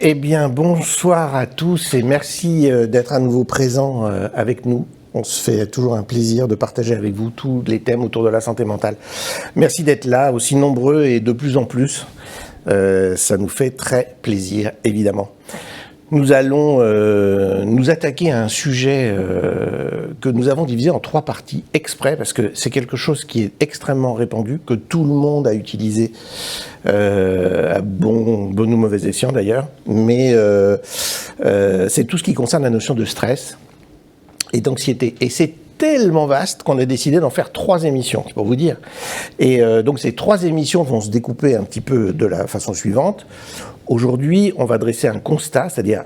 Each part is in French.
Eh bien, bonsoir à tous et merci d'être à nouveau présents avec nous. On se fait toujours un plaisir de partager avec vous tous les thèmes autour de la santé mentale. Merci d'être là, aussi nombreux et de plus en plus. Ça nous fait très plaisir, évidemment. Nous allons nous attaquer à un sujet que nous avons divisé en 3 parties exprès, parce que c'est quelque chose qui est extrêmement répandu, que tout le monde a utilisé à bon ou mauvais escient d'ailleurs, mais c'est tout ce qui concerne la notion de stress et d'anxiété. Et c'est tellement vaste qu'on a décidé d'en faire 3 émissions, c'est pour vous dire. Et donc ces 3 émissions vont se découper un petit peu de la façon suivante. Aujourd'hui, on va dresser un constat, c'est-à-dire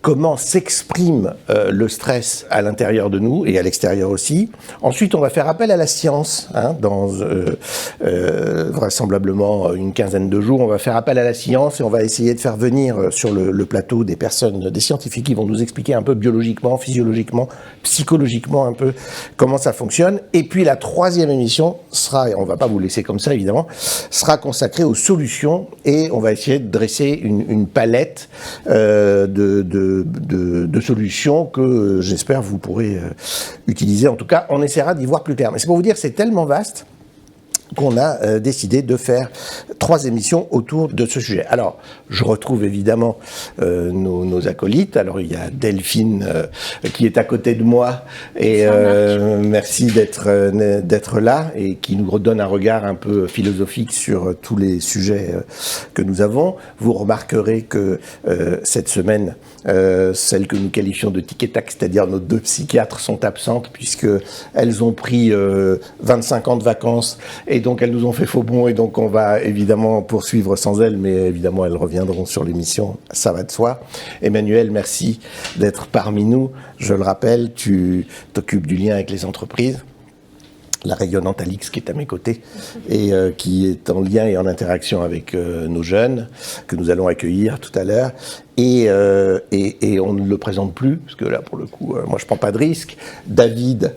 comment s'exprime le stress à l'intérieur de nous et à l'extérieur aussi. Ensuite, on va faire appel à la science, dans vraisemblablement une quinzaine de jours. On va faire appel à la science et on va essayer de faire venir sur le plateau des personnes, des scientifiques qui vont nous expliquer un peu biologiquement, physiologiquement, psychologiquement un peu comment ça fonctionne. Et puis la 3e émission sera, et on ne va pas vous laisser comme ça évidemment, sera consacrée aux solutions et on va essayer de dresser une palette de solutions que j'espère vous pourrez utiliser. En tout cas, on essaiera d'y voir plus clair. Mais c'est pour vous dire, c'est tellement vaste qu'on a décidé de faire 3 émissions autour de ce sujet. Alors, je retrouve évidemment nos acolytes. Alors, il y a Delphine qui est à côté de moi et merci d'être là et qui nous redonne un regard un peu philosophique sur tous les sujets que nous avons. Vous remarquerez que cette semaine, celles que nous qualifions de tic et tac, c'est-à-dire nos 2 psychiatres, sont absentes puisque elles ont pris 25 ans de vacances et donc elles nous ont fait faux bond et donc on va évidemment poursuivre sans elles, mais évidemment elles reviendront sur l'émission, ça va de soi. Emmanuel, merci d'être parmi nous. Je le rappelle, tu t'occupes du lien avec les entreprises. La rayonnante Alix qui est à mes côtés et qui est en lien et en interaction avec nos jeunes que nous allons accueillir tout à l'heure et on ne le présente plus parce que là pour le coup moi je prends pas de risque. David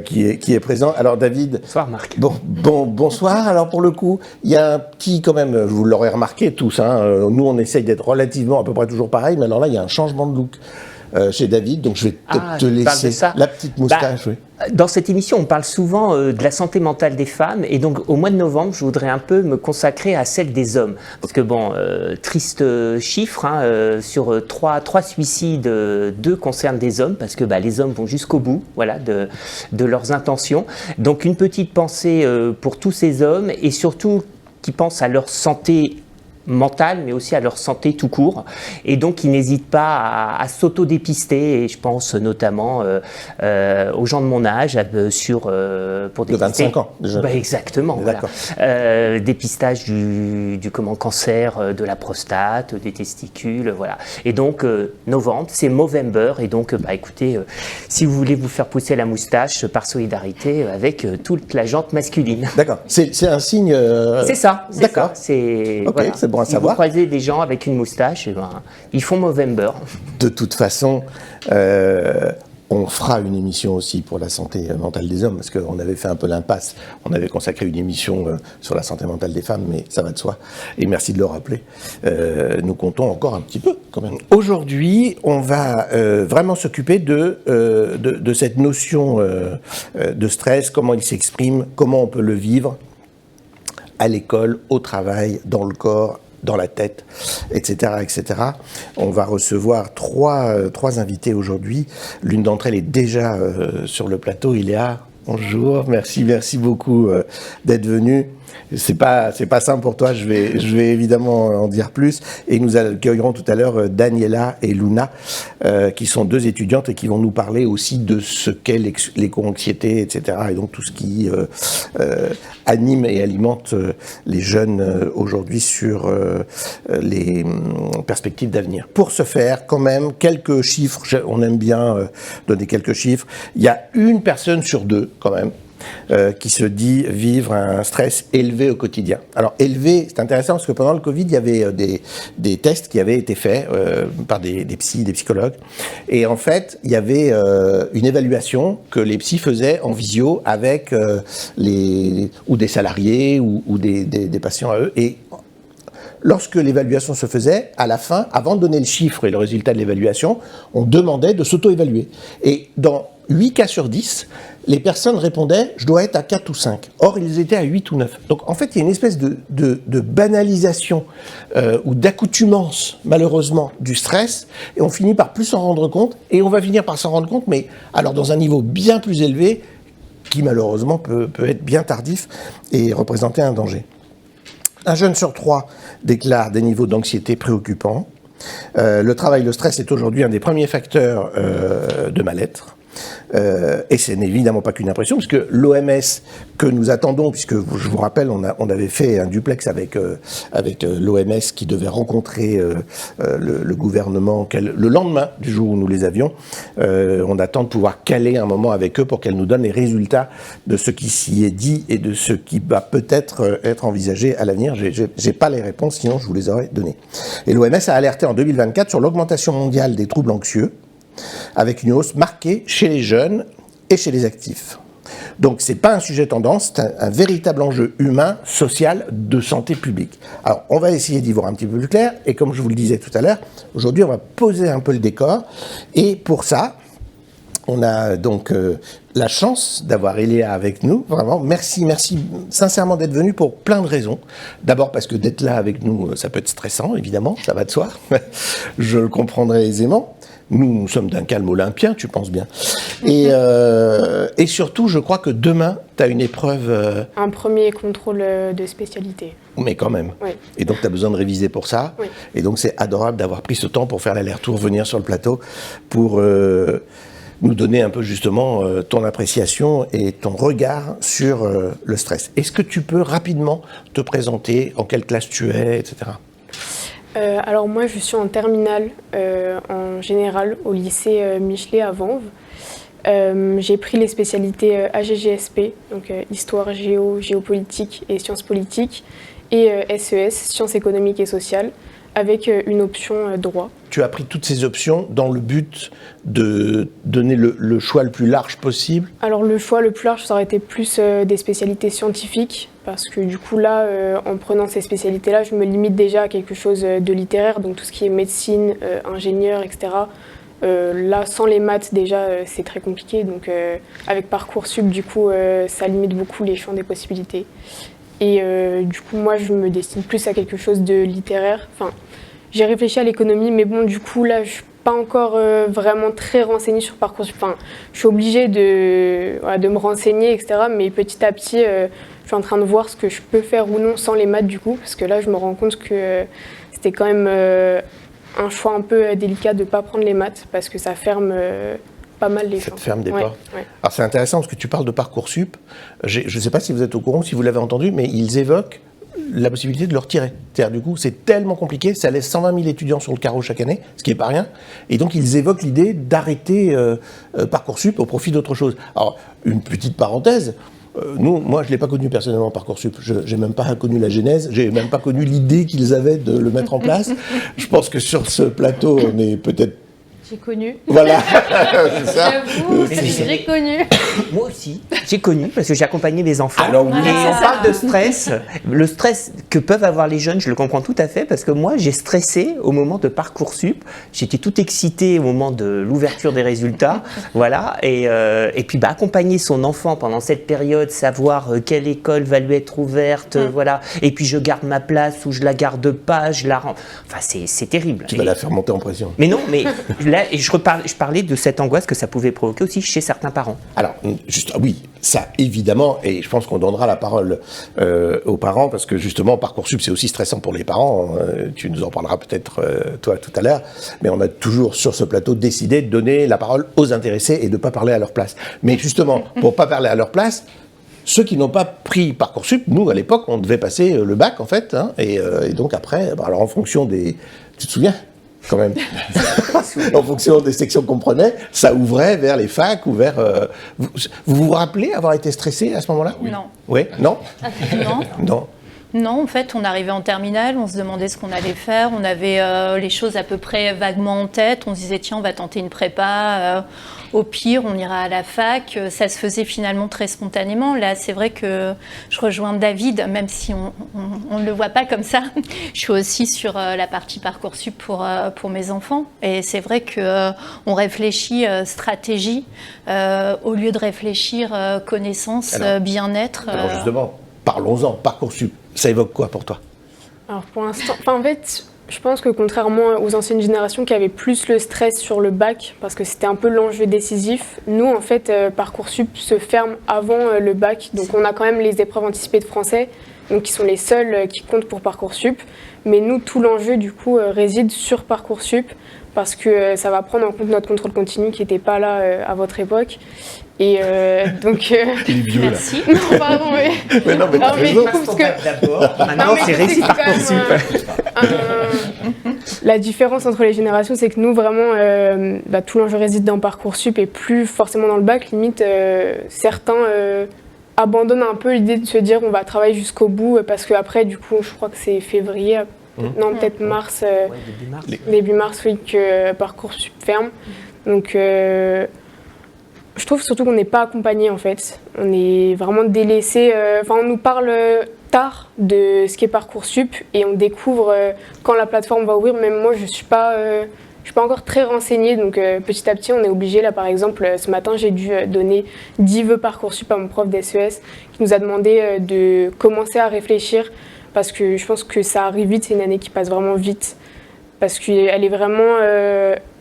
qui est présent. Alors David. Bonsoir Marc. Bonsoir. Alors pour le coup il y a un petit quand même, vous l'aurez remarqué tous, nous on essaye d'être relativement à peu près toujours pareil, mais alors là il y a un changement de look. Chez David, donc je vais te laisser la petite moustache. Oui. Dans cette émission, on parle souvent de la santé mentale des femmes, et donc au mois de novembre, je voudrais un peu me consacrer à celle des hommes. Parce que bon, triste chiffre, sur 3 suicides, 2 concernent des hommes, parce que les hommes vont jusqu'au bout, voilà, de leurs intentions. Donc une petite pensée pour tous ces hommes, et surtout qui pensent à leur santé mentale, mais aussi à leur santé tout court. Et donc, ils n'hésitent pas à s'auto-dépister. Et je pense notamment aux gens de mon âge pour dépister. De 25 ans, déjà. Exactement. Voilà. Dépistage du cancer de la prostate, des testicules, voilà. Et donc, novembre, c'est Movember. Et donc, écoutez, si vous voulez vous faire pousser la moustache par solidarité avec toute la gente masculine. D'accord. C'est un signe... C'est ça. D'accord. C'est... Ok, voilà. C'est bon à savoir. Si vous croisez des gens avec une moustache, ils font Movember. De toute façon, on fera une émission aussi pour la santé mentale des hommes, parce qu'on avait fait un peu l'impasse. On avait consacré une émission sur la santé mentale des femmes, mais ça va de soi. Et merci de le rappeler. Nous comptons encore un petit peu, quand même. Aujourd'hui, on va vraiment s'occuper de cette notion de stress, comment il s'exprime, comment on peut le vivre à l'école, au travail, dans le corps, dans la tête, etc., etc. On va recevoir trois invités aujourd'hui. L'une d'entre elles est déjà sur le plateau. Iléa, bonjour, merci beaucoup d'être venue. C'est pas simple pour toi, je vais évidemment en dire plus. Et nous accueillerons tout à l'heure Daniela et Luna, qui sont 2 étudiantes et qui vont nous parler aussi de ce qu'est l'éco-anxiété, etc. Et donc tout ce qui anime et alimente les jeunes aujourd'hui sur les perspectives d'avenir. Pour ce faire, quand même, quelques chiffres, on aime bien donner quelques chiffres. Il y a 1 personne sur 2, quand même, qui se dit vivre un stress élevé au quotidien. Alors élevé, c'est intéressant parce que pendant le Covid, il y avait des tests qui avaient été faits par des psychologues. Et en fait, il y avait une évaluation que les psys faisaient en visio avec ou des salariés ou des patients à eux. Et lorsque l'évaluation se faisait, à la fin, avant de donner le chiffre et le résultat de l'évaluation, on demandait de s'auto-évaluer. Et dans 8 cas sur 10, les personnes répondaient « je dois être à 4 ou 5 ». Or, ils étaient à 8 ou 9. Donc, en fait, il y a une espèce de banalisation ou d'accoutumance, malheureusement, du stress, et on finit par plus s'en rendre compte, et on va finir par s'en rendre compte, mais alors dans un niveau bien plus élevé, qui malheureusement peut être bien tardif et représenter un danger. Un jeune sur 3 déclare des niveaux d'anxiété préoccupants. Le travail, le stress est aujourd'hui un des premiers facteurs de mal-être. Et ce n'est évidemment pas qu'une impression, puisque l'OMS que nous attendons, puisque je vous rappelle, on avait fait un duplex avec l'OMS qui devait rencontrer le gouvernement le lendemain du jour où nous les avions. On attend de pouvoir caler un moment avec eux pour qu'elle nous donne les résultats de ce qui s'y est dit et de ce qui va peut-être être envisagé à l'avenir. J'ai pas les réponses, sinon je vous les aurais données. Et l'OMS a alerté en 2024 sur l'augmentation mondiale des troubles anxieux, avec une hausse marquée chez les jeunes et chez les actifs. Donc ce n'est pas un sujet tendance, c'est un véritable enjeu humain, social, de santé publique. Alors on va essayer d'y voir un petit peu plus clair, et comme je vous le disais tout à l'heure, aujourd'hui on va poser un peu le décor, et pour ça, on a donc la chance d'avoir Eléa avec nous. Vraiment, merci sincèrement d'être venu pour plein de raisons. D'abord parce que d'être là avec nous, ça peut être stressant, évidemment, ça va de soi. Je le comprendrai aisément. Nous sommes d'un calme olympien, tu penses bien. Et surtout, je crois que demain, tu as une épreuve... Un premier contrôle de spécialité. Mais quand même. Oui. Et donc, tu as besoin de réviser pour ça. Oui. Et donc, c'est adorable d'avoir pris ce temps pour faire l'aller-retour, venir sur le plateau, pour nous donner un peu justement ton appréciation et ton regard sur le stress. Est-ce que tu peux rapidement te présenter, en quelle classe tu es, etc. Alors moi, je suis en terminale en général au lycée Michelet à Vanves. J'ai pris les spécialités AGGSP, donc Histoire, Géopolitique et Sciences politiques, et SES, Sciences économiques et sociales, avec une option droit. Tu as pris toutes ces options dans le but de donner le choix le plus large possible? Alors le choix le plus large, ça aurait été plus des spécialités scientifiques, parce que du coup là, en prenant ces spécialités-là, je me limite déjà à quelque chose de littéraire, donc tout ce qui est médecine, ingénieur, etc. Là, sans les maths, déjà, c'est très compliqué, donc avec Parcoursup, du coup, ça limite beaucoup les champs des possibilités. Et du coup, moi, je me destine plus à quelque chose de littéraire. Enfin, j'ai réfléchi à l'économie, mais bon, du coup, là, je suis pas encore vraiment très renseignée sur Parcoursup. Enfin, je suis obligée de me renseigner, etc. Mais petit à petit, je suis en train de voir ce que je peux faire ou non sans les maths, du coup, parce que là, je me rends compte que c'était quand même un choix un peu délicat de ne pas prendre les maths, parce que ça ferme... pas mal les champs. Ça te ferme des portes. Ouais. Alors c'est intéressant parce que tu parles de Parcoursup. Je ne sais pas si vous êtes au courant, si vous l'avez entendu, mais ils évoquent la possibilité de le retirer. C'est-à-dire du coup, c'est tellement compliqué, ça laisse 120 000 étudiants sur le carreau chaque année, ce qui n'est pas rien. Et donc ils évoquent l'idée d'arrêter Parcoursup au profit d'autre chose. Alors, une petite parenthèse. Moi, je ne l'ai pas connu personnellement, Parcoursup. Je n'ai même pas connu la genèse, je n'ai même pas connu l'idée qu'ils avaient de le mettre en place. Je pense que sur ce plateau, on est peut-être... J'ai connu. Voilà, c'est ça. J'avoue, j'ai connu. Moi aussi, j'ai connu parce que j'ai accompagné mes enfants. Alors, oui. Et on parle de stress. Le stress que peuvent avoir les jeunes, je le comprends tout à fait parce que moi, j'ai stressé au moment de Parcoursup. J'étais tout excité au moment de l'ouverture des résultats. Voilà. Et puis, accompagner son enfant pendant cette période, savoir quelle école va lui être ouverte, voilà. Et puis, je garde ma place ou je la garde pas, je la rends. Enfin, c'est terrible. Tu vas la faire monter en pression. Mais non, mais là, je parlais de cette angoisse que ça pouvait provoquer aussi chez certains parents. Alors, oui, ça évidemment, et je pense qu'on donnera la parole aux parents, parce que justement, Parcoursup, c'est aussi stressant pour les parents. Tu nous en parleras peut-être, toi, tout à l'heure. Mais on a toujours, sur ce plateau, décidé de donner la parole aux intéressés et de ne pas parler à leur place. Mais justement, pour ne pas parler à leur place, ceux qui n'ont pas pris Parcoursup, nous, à l'époque, on devait passer le bac, en fait. Et donc après, alors en fonction des... Tu te souviens ? Quand même, en fonction des sections qu'on prenait, ça ouvrait vers les facs ou vers... Vous vous rappelez avoir été stressé à ce moment-là? Non. Oui? Non? Non. Non. Non, en fait, on arrivait en terminale, on se demandait ce qu'on allait faire, on avait les choses à peu près vaguement en tête, on se disait tiens, on va tenter une prépa, au pire, on ira à la fac. Ça se faisait finalement très spontanément. Là, c'est vrai que je rejoins David, même si on ne le voit pas comme ça. Je suis aussi sur la partie Parcoursup pour mes enfants. Et c'est vrai qu'on réfléchit stratégie au lieu de réfléchir connaissance, bien-être. Alors justement, parlons-en, Parcoursup, ça évoque quoi pour toi? Alors pour l'instant, en fait, je pense que contrairement aux anciennes générations qui avaient plus le stress sur le bac, parce que c'était un peu l'enjeu décisif, nous en fait, Parcoursup se ferme avant le bac, donc on a quand même les épreuves anticipées de français, donc qui sont les seules qui comptent pour Parcoursup, mais nous, tout l'enjeu du coup réside sur Parcoursup, parce que ça va prendre en compte notre contrôle continu qui n'était pas là à votre époque. Et donc. Il est vieux, merci. Là. Non, pardon, oui. Mais non, mais non, mais du coup, parce que. Maintenant, c'est récit Parcoursup. La différence entre les générations, c'est que nous, vraiment, tout l'enjeu réside dans Parcoursup et plus forcément dans le bac. Limite, certains abandonnent un peu l'idée de se dire on va travailler jusqu'au bout parce qu'après, du coup, je crois que c'est février. Non, peut-être mars, début mars, oui, que Parcoursup ferme. Donc, je trouve surtout qu'on n'est pas accompagné, en fait. On est vraiment délaissé. On nous parle tard de ce qu'est Parcoursup et on découvre quand la plateforme va ouvrir. Même moi, je ne suis pas encore très renseignée. Donc, petit à petit, on est obligé. Là, par exemple, ce matin, j'ai dû donner 10 vœux Parcoursup à mon prof d'SES qui nous a demandé de commencer à réfléchir. Parce que je pense que ça arrive vite, c'est une année qui passe vraiment vite. Parce qu'elle est vraiment...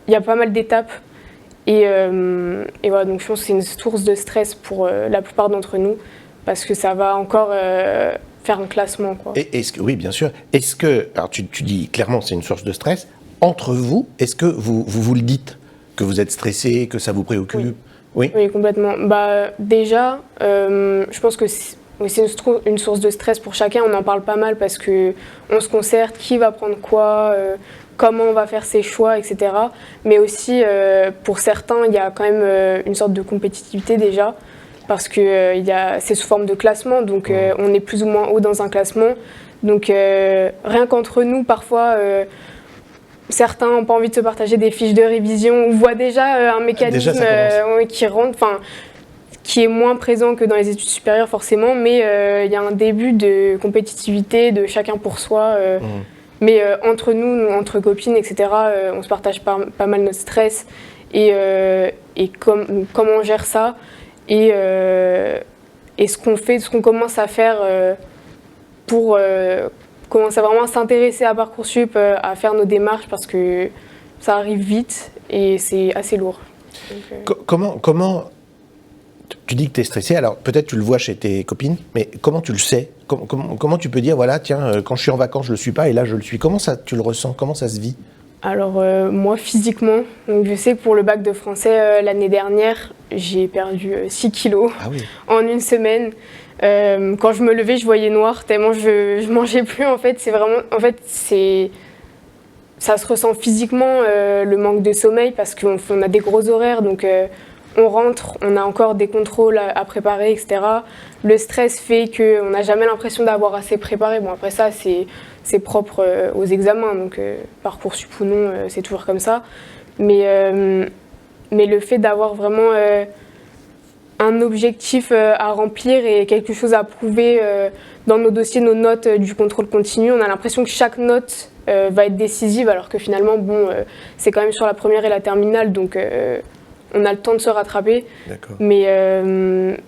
Il y a pas mal d'étapes. Et voilà, donc je pense que c'est une source de stress pour la plupart d'entre nous. Parce que ça va encore faire un classement, quoi. Et oui, bien sûr. Est-ce que... Alors tu dis clairement c'est une source de stress. Entre vous, est-ce que vous le dites? Que vous êtes stressé, que ça vous préoccupe? Oui, oui, complètement. Déjà, je pense que... Oui, c'est une source de stress pour chacun, on en parle pas mal parce qu'on se concerte, qui va prendre quoi, comment on va faire ses choix, etc. Mais aussi, pour certains, il y a quand même une sorte de compétitivité déjà, parce que c'est sous forme de classement, donc on est plus ou moins haut dans un classement. Donc rien qu'entre nous, parfois, certains n'ont pas envie de se partager des fiches de révision, on voit déjà un mécanisme qui rentre... qui est moins présent que dans les études supérieures forcément, mais il y a un début de compétitivité, de chacun pour soi. Mais entre nous, entre copines, etc., on se partage pas mal notre stress et comment on gère ça et ce qu'on fait, ce qu'on commence à faire pour commencer vraiment à s'intéresser à Parcoursup, à faire nos démarches parce que ça arrive vite et c'est assez lourd. Donc, Comment tu dis que tu es stressé, alors peut-être tu le vois chez tes copines, mais comment tu le sais? Comment tu peux dire, voilà, tiens, quand je suis en vacances, je le suis pas, et là, je le suis. Comment ça, tu le ressens? Comment ça se vit? Alors, moi, physiquement, donc je sais que pour le bac de français, l'année dernière, j'ai perdu 6 kilos en une semaine. Quand je me levais, je voyais noir, tellement je mangeais plus, en fait. Ça se ressent physiquement, le manque de sommeil, parce qu'on a des gros horaires, donc... on rentre, on a encore des contrôles à préparer, etc. Le stress fait qu'on n'a jamais l'impression d'avoir assez préparé. Bon, après ça, c'est propre aux examens, donc Parcoursup ou non, c'est toujours comme ça. Mais le fait d'avoir vraiment un objectif à remplir et quelque chose à prouver dans nos dossiers, nos notes du contrôle continu, on a l'impression que chaque note va être décisive, alors que finalement, c'est quand même sur la première et la terminale, donc... on a le temps de se rattraper, mais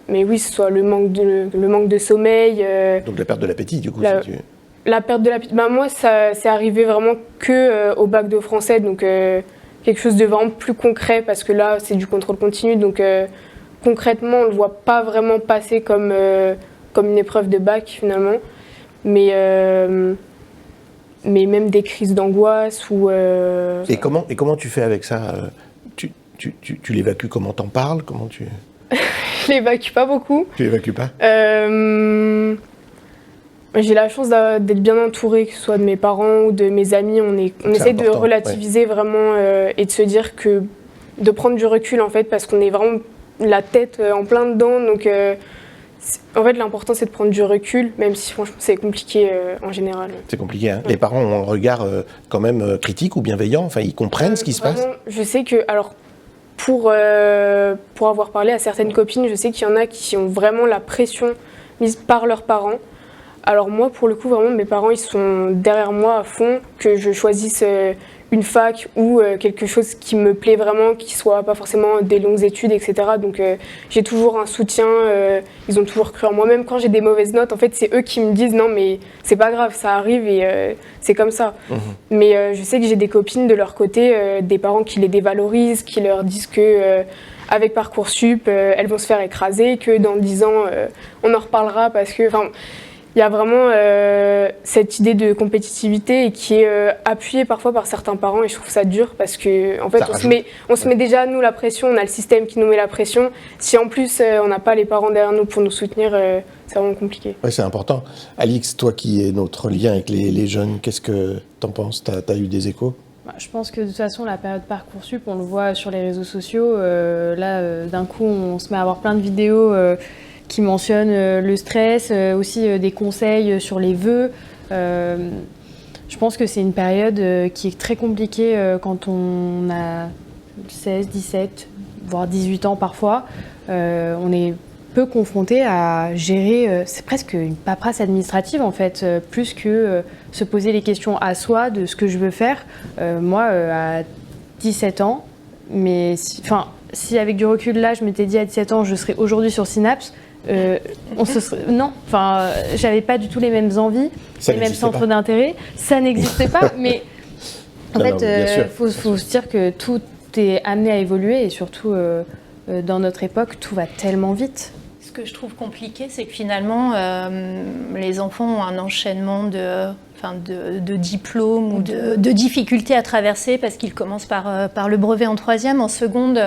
oui, ce soit le manque de sommeil. Donc la perte de l'appétit, du coup. La perte de l'appétit. Moi, ça c'est arrivé vraiment que au bac de français, donc quelque chose de vraiment plus concret, parce que là, c'est du contrôle continu, donc concrètement, on le voit pas vraiment passer comme une épreuve de bac finalement, mais même des crises d'angoisse ou. Et comment tu fais avec ça? Tu l'évacues, comment t'en parles? Comment tu... Je l'évacue pas beaucoup. Tu l'évacues pas? J'ai la chance d'être bien entourée, que ce soit de mes parents ou de mes amis. On essaie de relativiser vraiment et de se dire de prendre du recul en fait, parce qu'on est vraiment la tête en plein dedans. Donc En fait, l'important, c'est de prendre du recul, même si franchement, c'est compliqué en général. C'est compliqué, hein. Les parents ont un regard quand même critique ou bienveillant, enfin, ils comprennent ce qui se passe. Je sais que, alors, pour avoir parlé à certaines copines, je sais qu'il y en a qui ont vraiment la pression mise par leurs parents. Alors moi, pour le coup, vraiment, mes parents, ils sont derrière moi à fond, que je choisisse une fac ou quelque chose qui me plaît vraiment, qui soit pas forcément des longues études, etc. Donc j'ai toujours un soutien, ils ont toujours cru en moi. Même quand j'ai des mauvaises notes, en fait, c'est eux qui me disent non, mais c'est pas grave, ça arrive et c'est comme ça. Mais je sais que j'ai des copines de leur côté, des parents qui les dévalorisent, qui leur disent que avec Parcoursup, elles vont se faire écraser, que dans 10 ans, on en reparlera parce que... Il y a vraiment cette idée de compétitivité et qui est appuyée parfois par certains parents et je trouve ça dur parce que en fait on se met déjà nous la pression, on a le système qui nous met la pression. Si en plus on n'a pas les parents derrière nous pour nous soutenir, c'est vraiment compliqué. Oui, c'est important. Alix, toi qui es notre lien avec les jeunes, qu'est-ce que t'en penses ? T'as eu des échos ? Je pense que de toute façon, la période Parcoursup, on le voit sur les réseaux sociaux. D'un coup, on se met à avoir plein de vidéos qui mentionnent le stress, aussi des conseils sur les vœux. Je pense que c'est une période qui est très compliquée quand on a 16, 17, voire 18 ans parfois. On est peu confronté à gérer, c'est presque une paperasse administrative en fait, plus que se poser les questions à soi de ce que je veux faire. Moi, à 17 ans, mais si avec du recul là, je m'étais dit à 17 ans, je serais aujourd'hui sur Synapse, non, j'avais pas du tout les mêmes envies, les mêmes centres d'intérêt, ça n'existait pas, mais en fait, faut se dire que tout est amené à évoluer et surtout dans notre époque, tout va tellement vite. Ce que je trouve compliqué, c'est que finalement, les enfants ont un enchaînement de diplômes ou de difficultés à traverser parce qu'ils commencent par le brevet en troisième. En seconde,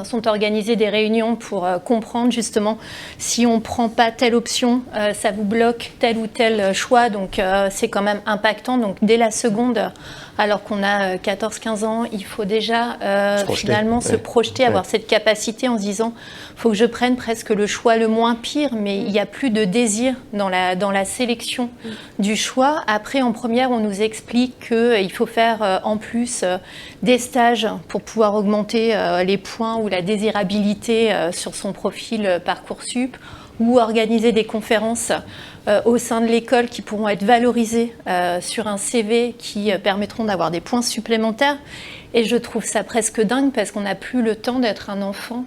sont organisées des réunions pour comprendre justement si on ne prend pas telle option, ça vous bloque tel ou tel choix. Donc c'est quand même impactant. Donc dès la seconde, alors qu'on a 14-15 ans, il faut déjà se projeter, avoir cette capacité en se disant il faut que je prenne presque le choix le moins pire, mais il n'y a plus de désir dans la sélection du choix. Après, en première, on nous explique qu'il faut faire en plus des stages pour pouvoir augmenter les points ou la désirabilité sur son profil Parcoursup, ou organiser des conférences au sein de l'école qui pourront être valorisées sur un CV qui permettront d'avoir des points supplémentaires. Et je trouve ça presque dingue parce qu'on n'a plus le temps d'être un enfant.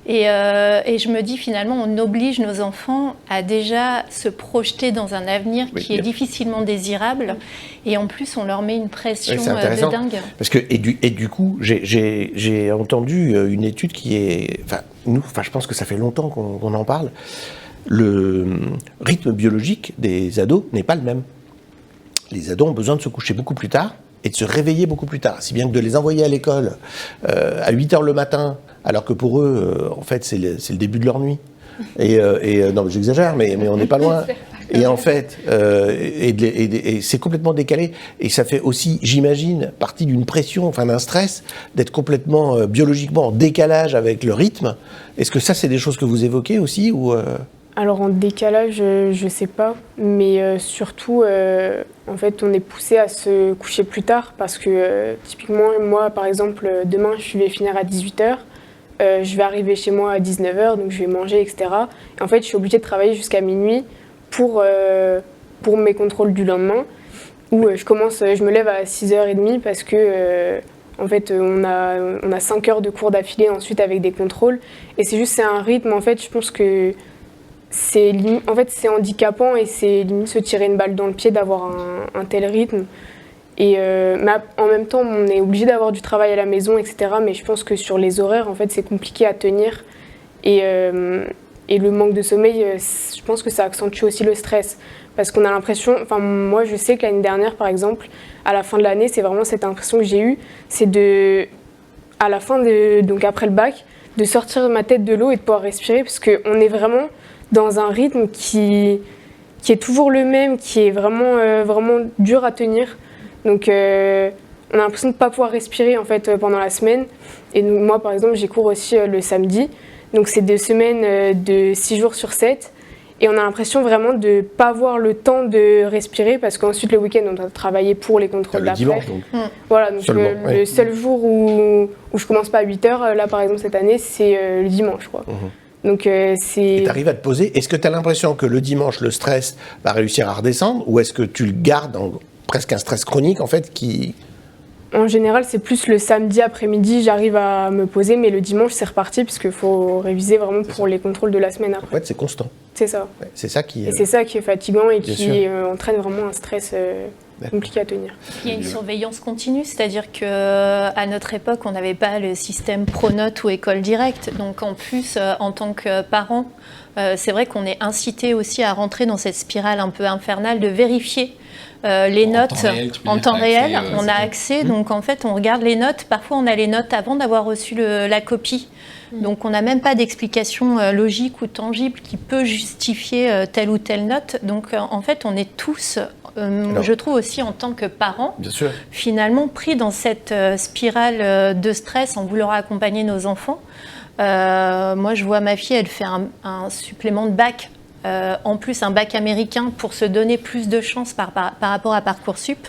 Et je me dis finalement, on oblige nos enfants à déjà se projeter dans un avenir qui est difficilement désirable. Et en plus, on leur met une pression de dingue. Parce que, et du coup, j'ai entendu une étude qui est... je pense que ça fait longtemps qu'on en parle. Le rythme biologique des ados n'est pas le même. Les ados ont besoin de se coucher beaucoup plus tard et de se réveiller beaucoup plus tard. Si bien que de les envoyer à l'école à 8h le matin, alors que pour eux, en fait, c'est le début de leur nuit. Et non, j'exagère, mais on n'est pas loin. Et en fait, et c'est complètement décalé. Et ça fait aussi, j'imagine, partie d'une pression, d'un stress, d'être complètement biologiquement en décalage avec le rythme. Est-ce que ça, c'est des choses que vous évoquez aussi ou Alors en décalage, je sais pas, mais surtout, en fait, on est poussé à se coucher plus tard parce que typiquement, moi, par exemple, demain, je vais finir à 18h. Je vais arriver chez moi à 19h, donc je vais manger, etc. Et en fait, je suis obligée de travailler jusqu'à minuit pour mes contrôles du lendemain, où je me lève à 6h30 parce que, en fait, on a 5 heures de cours d'affilée ensuite avec des contrôles. Et c'est un rythme, en fait, je pense que c'est handicapant et c'est limite se tirer une balle dans le pied d'avoir un tel rythme. Et mais en même temps, on est obligé d'avoir du travail à la maison, etc. Mais je pense que sur les horaires, en fait, c'est compliqué à tenir. Et le manque de sommeil, je pense que ça accentue aussi le stress. Parce qu'on a l'impression... moi, je sais que l'année dernière, par exemple, à la fin de l'année, c'est vraiment cette impression que j'ai eue. C'est à la fin, donc après le bac, de sortir ma tête de l'eau et de pouvoir respirer. Parce qu'on est vraiment dans un rythme qui est toujours le même, qui est vraiment dur à tenir. Donc, on a l'impression de ne pas pouvoir respirer en fait, pendant la semaine. Et moi, par exemple, j'ai cours aussi le samedi. Donc c'est 2 semaines de 6 jours sur 7. Et on a l'impression vraiment de ne pas avoir le temps de respirer parce qu'ensuite le week-end on doit travailler pour les contrôles d'après. Le dimanche donc. Voilà, donc le seul jour où je commence pas à 8h, là par exemple cette année, c'est le dimanche, quoi. Donc c'est... Et tu arrives à te poser, est-ce que tu as l'impression que le dimanche, le stress va réussir à redescendre ou est-ce que tu le gardes en presque un stress chronique en fait qui... En général, c'est plus le samedi après-midi, j'arrive à me poser, mais le dimanche, c'est reparti, puisqu'il faut réviser vraiment pour les contrôles de la semaine après. En fait, c'est constant. C'est ça. Ouais, c'est ça qui... Et c'est ça qui est fatigant et Bien qui entraîne vraiment un stress compliqué à tenir. Il y a une surveillance continue, c'est-à-dire qu'à notre époque, on n'avait pas le système Pronote ou école directe. Donc en plus, en tant que parent, c'est vrai qu'on est incité aussi à rentrer dans cette spirale un peu infernale de vérifier les notes en temps réel. On a accès, donc en fait, on regarde les notes. Parfois, on a les notes avant d'avoir reçu la copie. Donc, on n'a même pas d'explication logique ou tangible qui peut justifier telle ou telle note. Donc, en fait, on est tous, je trouve aussi en tant que parents, finalement pris dans cette spirale de stress en voulant accompagner nos enfants. Moi, je vois ma fille, elle fait un supplément de bac. En plus, un bac américain pour se donner plus de chance par rapport à Parcoursup.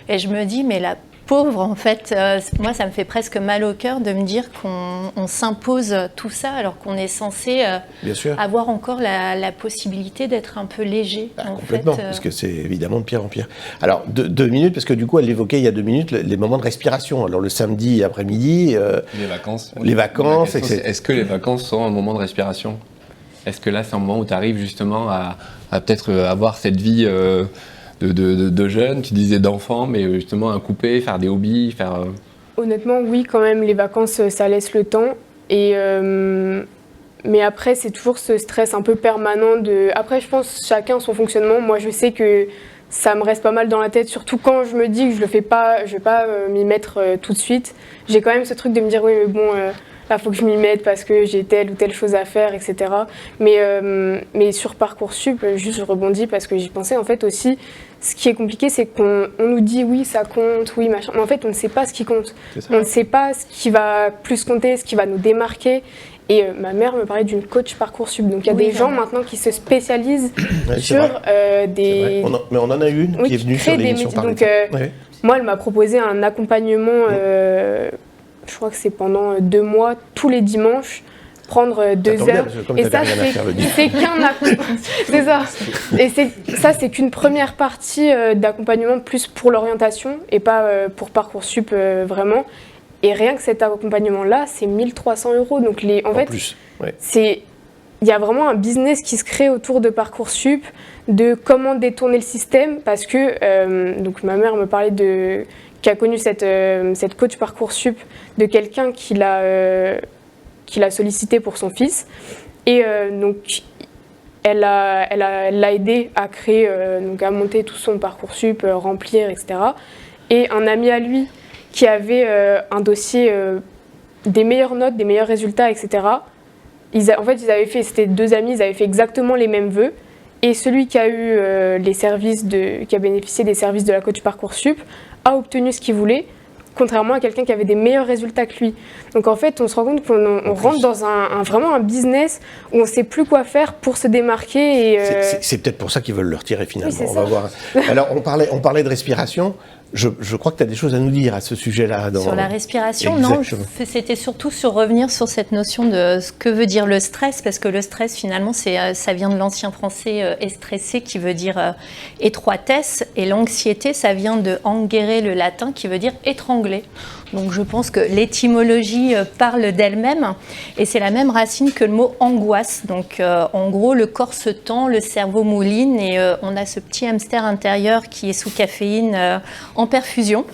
Et je me dis, mais la pauvre, en fait, moi, ça me fait presque mal au cœur de me dire qu'on s'impose tout ça alors qu'on est censé avoir encore la possibilité d'être un peu léger. Complètement, parce que c'est évidemment de pire en pire. Alors, 2 minutes, parce que du coup, elle l'évoquait il y a 2 minutes, les moments de respiration. Alors, le samedi après-midi... les vacances. Les vacances, etc. Est-ce que les vacances sont un moment de respiration ? Est-ce que là, c'est un moment où tu arrives justement à peut-être avoir cette vie de jeune, tu disais d'enfant, mais justement à couper, faire des hobbies, faire... Honnêtement, oui, quand même, les vacances, ça laisse le temps. Et, mais après, c'est toujours ce stress un peu permanent de... Après, je pense chacun son fonctionnement. Moi, je sais que ça me reste pas mal dans la tête, surtout quand je me dis que je vais pas m'y mettre tout de suite. J'ai quand même ce truc de me dire, oui, mais bon... Là, il faut que je m'y mette parce que j'ai telle ou telle chose à faire, etc. Mais sur Parcoursup, juste je rebondis parce que j'y pensais, en fait aussi, ce qui est compliqué, c'est qu'on nous dit oui, ça compte, oui, machin. Mais en fait, on ne sait pas ce qui compte. On ne sait pas ce qui va plus compter, ce qui va nous démarquer. Et ma mère me parlait d'une coach Parcoursup. Donc il y a des gens maintenant qui se spécialisent sur des... Mais on en a une qui est venue sur l'émission Parler. Donc moi, elle m'a proposé un accompagnement... je crois que c'est pendant 2 mois, tous les dimanches, prendre 2 heures. Et ça, c'est qu'un accompagnement. C'est ça. Et ça, c'est qu'une première partie d'accompagnement plus pour l'orientation et pas pour Parcoursup vraiment. Et rien que cet accompagnement-là, c'est 1 300 €. Donc en fait, il y a vraiment un business qui se crée autour de Parcoursup, de comment détourner le système, parce que donc ma mère me parlait qui a connu cette coach Parcoursup de quelqu'un qui l'a sollicité pour son fils. Et donc, elle l'a aidé à créer, donc à monter tout son Parcoursup, remplir, etc. Et un ami à lui qui avait un dossier des meilleures notes, des meilleurs résultats, etc. En fait, c'était 2 amis, ils avaient fait exactement les mêmes vœux. Et celui qui a eu qui a bénéficié des services de la coach Parcoursup a obtenu ce qu'il voulait, contrairement à quelqu'un qui avait des meilleurs résultats que lui. Donc en fait, on se rend compte qu'on rentre dans vraiment un business où on ne sait plus quoi faire pour se démarquer. Et c'est peut-être pour ça qu'ils veulent le retirer finalement. Oui, on va voir. Alors on parlait de respiration. Je crois que tu as des choses à nous dire à ce sujet-là. Sur la respiration, non, c'était surtout sur revenir sur cette notion de ce que veut dire le stress, parce que le stress, finalement, ça vient de l'ancien français estresser, qui veut dire étroitesse, et l'anxiété, ça vient de angere, le latin, qui veut dire étrangler. Donc je pense que l'étymologie parle d'elle-même, et c'est la même racine que le mot angoisse. Donc en gros, le corps se tend, le cerveau mouline, et on a ce petit hamster intérieur qui est sous caféine en perfusion.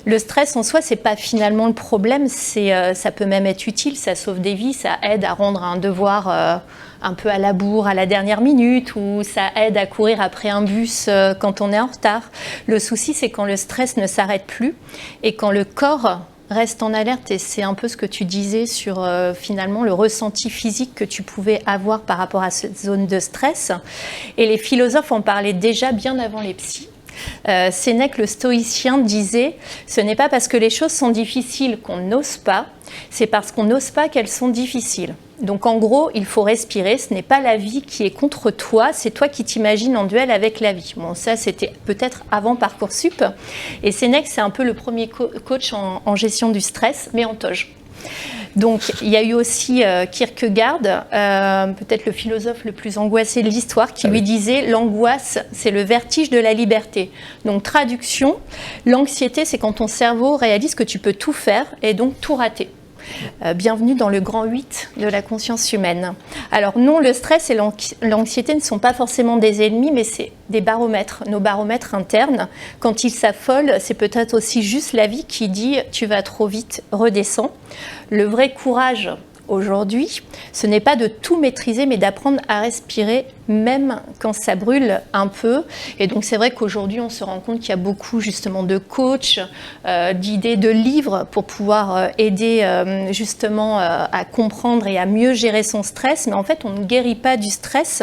Le stress en soi, c'est pas finalement le problème, ça peut même être utile, ça sauve des vies, ça aide à rendre un devoir un peu à la bourre à la dernière minute, ou ça aide à courir après un bus quand on est en retard. Le souci, c'est quand le stress ne s'arrête plus et quand le corps reste en alerte, et c'est un peu ce que tu disais sur finalement le ressenti physique que tu pouvais avoir par rapport à cette zone de stress. Et les philosophes en parlaient déjà bien avant les psys. Sénèque, le stoïcien, disait « Ce n'est pas parce que les choses sont difficiles qu'on n'ose pas, c'est parce qu'on n'ose pas qu'elles sont difficiles ». Donc en gros, il faut respirer, ce n'est pas la vie qui est contre toi, c'est toi qui t'imagines en duel avec la vie. Bon, ça c'était peut-être avant Parcoursup. Et Sénèque, c'est un peu le premier coach en gestion du stress, mais en toge. Donc il y a eu aussi Kierkegaard, peut-être le philosophe le plus angoissé de l'histoire, qui lui disait « l'angoisse, c'est le vertige de la liberté ». Donc traduction, l'anxiété, c'est quand ton cerveau réalise que tu peux tout faire et donc tout rater. Bienvenue dans le grand 8 de la conscience humaine. Alors non, le stress et l'anxiété ne sont pas forcément des ennemis, mais c'est des baromètres, nos baromètres internes. Quand ils s'affolent, c'est peut-être aussi juste la vie qui dit « tu vas trop vite, redescends ». Le vrai courage aujourd'hui, ce n'est pas de tout maîtriser, mais d'apprendre à respirer même quand ça brûle un peu. Et donc c'est vrai qu'aujourd'hui, on se rend compte qu'il y a beaucoup justement de coachs, d'idées, de livres pour pouvoir aider justement à comprendre et à mieux gérer son stress. Mais en fait, on ne guérit pas du stress,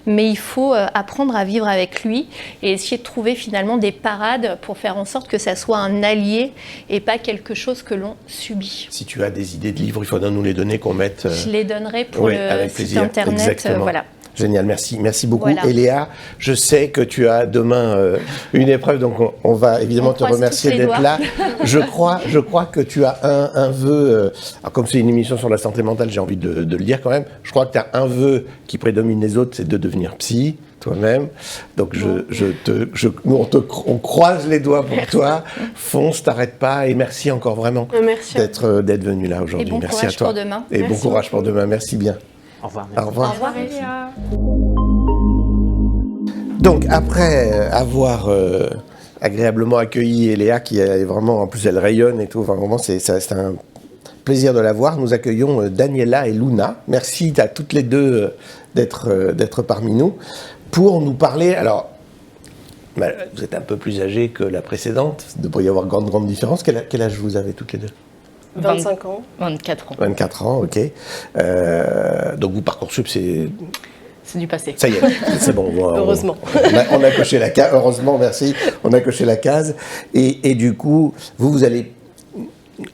mais il faut apprendre à vivre avec lui et essayer de trouver finalement des parades pour faire en sorte que ça soit un allié et pas quelque chose que l'on subit. Si tu as des idées de livres, il faudra nous les donner, qu'on mette... Je les donnerai pour le site plaisir. internet. Exactement. Voilà. Génial, merci beaucoup. Voilà. Et Léa, je sais que tu as demain une épreuve, donc on va évidemment te remercier d'être là. Je crois que tu as un vœu, alors comme c'est une émission sur la santé mentale, j'ai envie de le dire quand même, je crois que tu as un vœu qui prédomine les autres, c'est de devenir psy, toi-même. Donc on croise les doigts pour toi, fonce, t'arrête pas, et merci encore vraiment d'être venu là aujourd'hui. Et bon merci à courage toi. pour demain. Et bon courage pour demain, merci bien. Au revoir. Au revoir. Au revoir. Léa. Donc, après avoir agréablement accueilli Eléa, qui est vraiment, en plus, elle rayonne et tout, enfin, vraiment, c'est un plaisir de la voir. Nous accueillons Daniela et Luna. Merci à toutes les deux d'être parmi nous pour nous parler. Alors, vous êtes un peu plus âgées que la précédente, il devrait y avoir grande différence. Quel âge vous avez toutes les deux ? 25 ans. 24 ans. 24 ans, ok. Donc, vous, Parcoursup, c'est du passé. Ça y est, c'est bon. Heureusement. On a coché la case. Heureusement, merci. On a coché la case. Et du coup, vous allez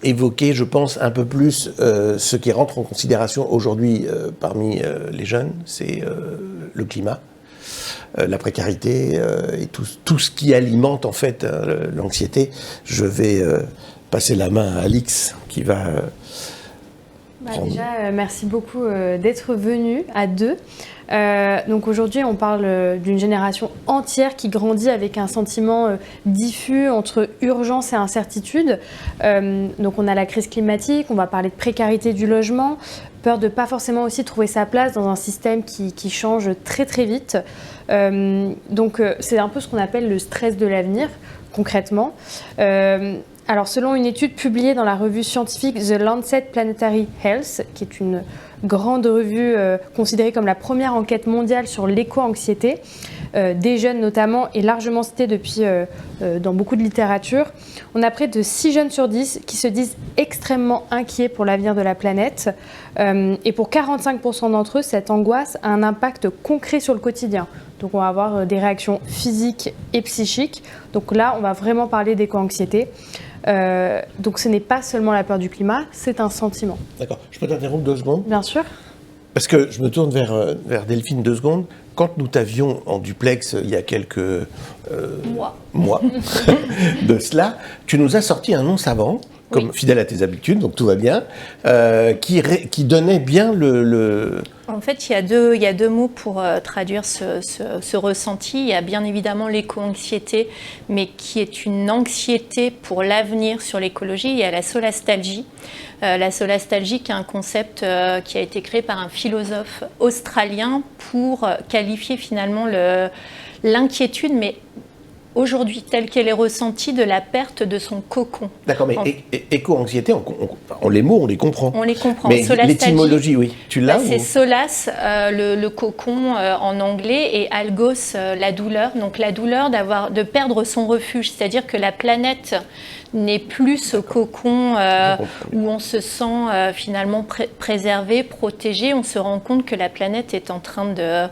évoquer, je pense, un peu plus ce qui rentre en considération aujourd'hui parmi les jeunes, c'est le climat, la précarité et tout ce qui alimente en fait l'anxiété. Je vais passer la main à Alix qui va... Déjà, merci beaucoup d'être venu à deux. Donc aujourd'hui, on parle d'une génération entière qui grandit avec un sentiment diffus entre urgence et incertitude. Donc on a la crise climatique, on va parler de précarité du logement, peur de ne pas forcément aussi trouver sa place dans un système qui change très très vite. Donc c'est un peu ce qu'on appelle le stress de l'avenir, concrètement. Alors, selon une étude publiée dans la revue scientifique The Lancet Planetary Health, qui est une grande revue considérée comme la première enquête mondiale sur l'éco-anxiété, des jeunes notamment, et largement citée depuis dans beaucoup de littérature, on a près de 6 jeunes sur 10 qui se disent extrêmement inquiets pour l'avenir de la planète. Et pour 45% d'entre eux, cette angoisse a un impact concret sur le quotidien. Donc on va avoir des réactions physiques et psychiques. Donc là, on va vraiment parler d'éco-anxiété. Donc ce n'est pas seulement la peur du climat, c'est un sentiment. D'accord. Je peux t'interrompre 2 secondes ? Bien sûr. Parce que je me tourne vers Delphine 2 secondes. Quand nous t'avions en duplex il y a quelques mois de cela, tu nous as sorti un nom savant, comme fidèle à tes habitudes, donc tout va bien, qui donnait bien le... En fait, il y a deux mots pour traduire ce ressenti. Il y a bien évidemment l'éco-anxiété, mais qui est une anxiété pour l'avenir sur l'écologie. Il y a la solastalgie. La solastalgie, qui est un concept qui a été créé par un philosophe australien pour qualifier finalement l'inquiétude, mais aujourd'hui, telle qu'elle est ressentie, de la perte de son cocon. D'accord, mais éco-anxiété, les mots, on les comprend. On les comprend. Mais l'étymologie, oui. Tu l'as C'est solas, le cocon en anglais, et algos, la douleur. Donc la douleur de perdre son refuge, c'est-à-dire que la planète n'est plus ce cocon où on se sent finalement préservé, protégé. On se rend compte que la planète est en train de...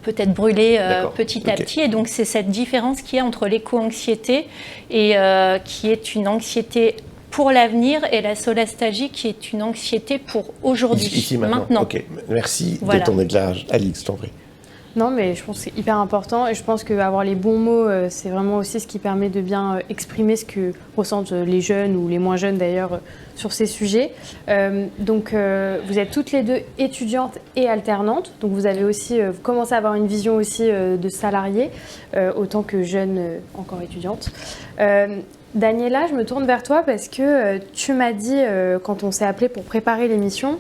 peut-être brûler petit à petit. Et donc, c'est cette différence qu'il y a entre l'éco-anxiété et qui est une anxiété pour l'avenir et la solastalgie qui est une anxiété pour aujourd'hui, Ici, maintenant. Ok, merci de ton éclairage. Alix, je t'en prie. Non, mais je pense que c'est hyper important et je pense qu'avoir les bons mots, c'est vraiment aussi ce qui permet de bien exprimer ce que ressentent les jeunes ou les moins jeunes d'ailleurs sur ces sujets. Donc, vous êtes toutes les deux étudiantes et alternantes, donc vous avez aussi vous commencez à avoir une vision aussi de salariés, autant que jeune encore étudiante. Daniela, je me tourne vers toi parce que tu m'as dit, quand on s'est appelé pour préparer l'émission,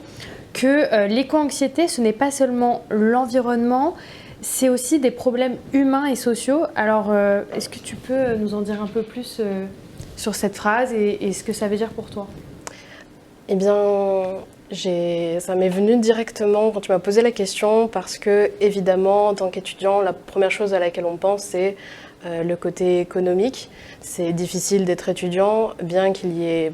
que l'éco-anxiété, ce n'est pas seulement l'environnement, c'est aussi des problèmes humains et sociaux. Alors, est-ce que tu peux nous en dire un peu plus sur cette phrase et ce que ça veut dire pour toi ? Eh bien, ça m'est venu directement quand tu m'as posé la question parce que, évidemment, en tant qu'étudiant, la première chose à laquelle on pense, c'est le côté économique. C'est difficile d'être étudiant, bien qu'il y ait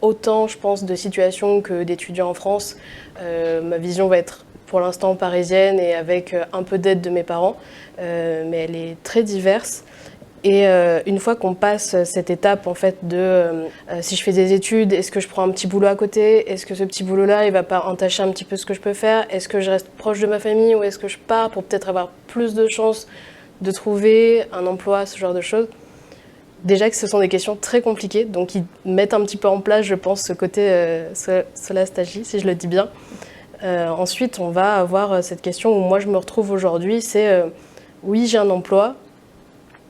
autant, je pense, de situations que d'étudiants en France. Ma vision va être pour l'instant parisienne et avec un peu d'aide de mes parents, mais elle est très diverse. Et une fois qu'on passe cette étape en fait de si je fais des études, est-ce que je prends un petit boulot à côté? Est-ce que ce petit boulot-là, il va pas entacher un petit peu ce que je peux faire? Est-ce que je reste proche de ma famille ou est-ce que je pars pour peut-être avoir plus de chances de trouver un emploi, ce genre de choses? Déjà que ce sont des questions très compliquées, donc ils mettent un petit peu en place, je pense, ce côté solastalgie, si je le dis bien. Ensuite, on va avoir cette question où moi je me retrouve aujourd'hui, c'est oui, j'ai un emploi,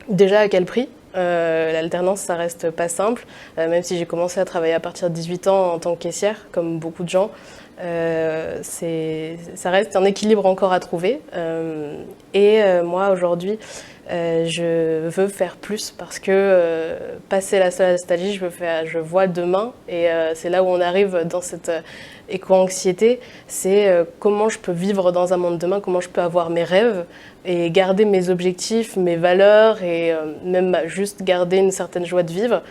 déjà à quel prix? L'alternance, ça reste pas simple, même si j'ai commencé à travailler à partir de 18 ans en tant que caissière, comme beaucoup de gens. Ça reste un équilibre encore à trouver. Moi, aujourd'hui, je veux faire plus parce que passer la solastalgie, je vois demain. Et c'est là où on arrive dans cette éco-anxiété. C'est comment je peux vivre dans un monde demain, comment je peux avoir mes rêves et garder mes objectifs, mes valeurs et même juste garder une certaine joie de vivre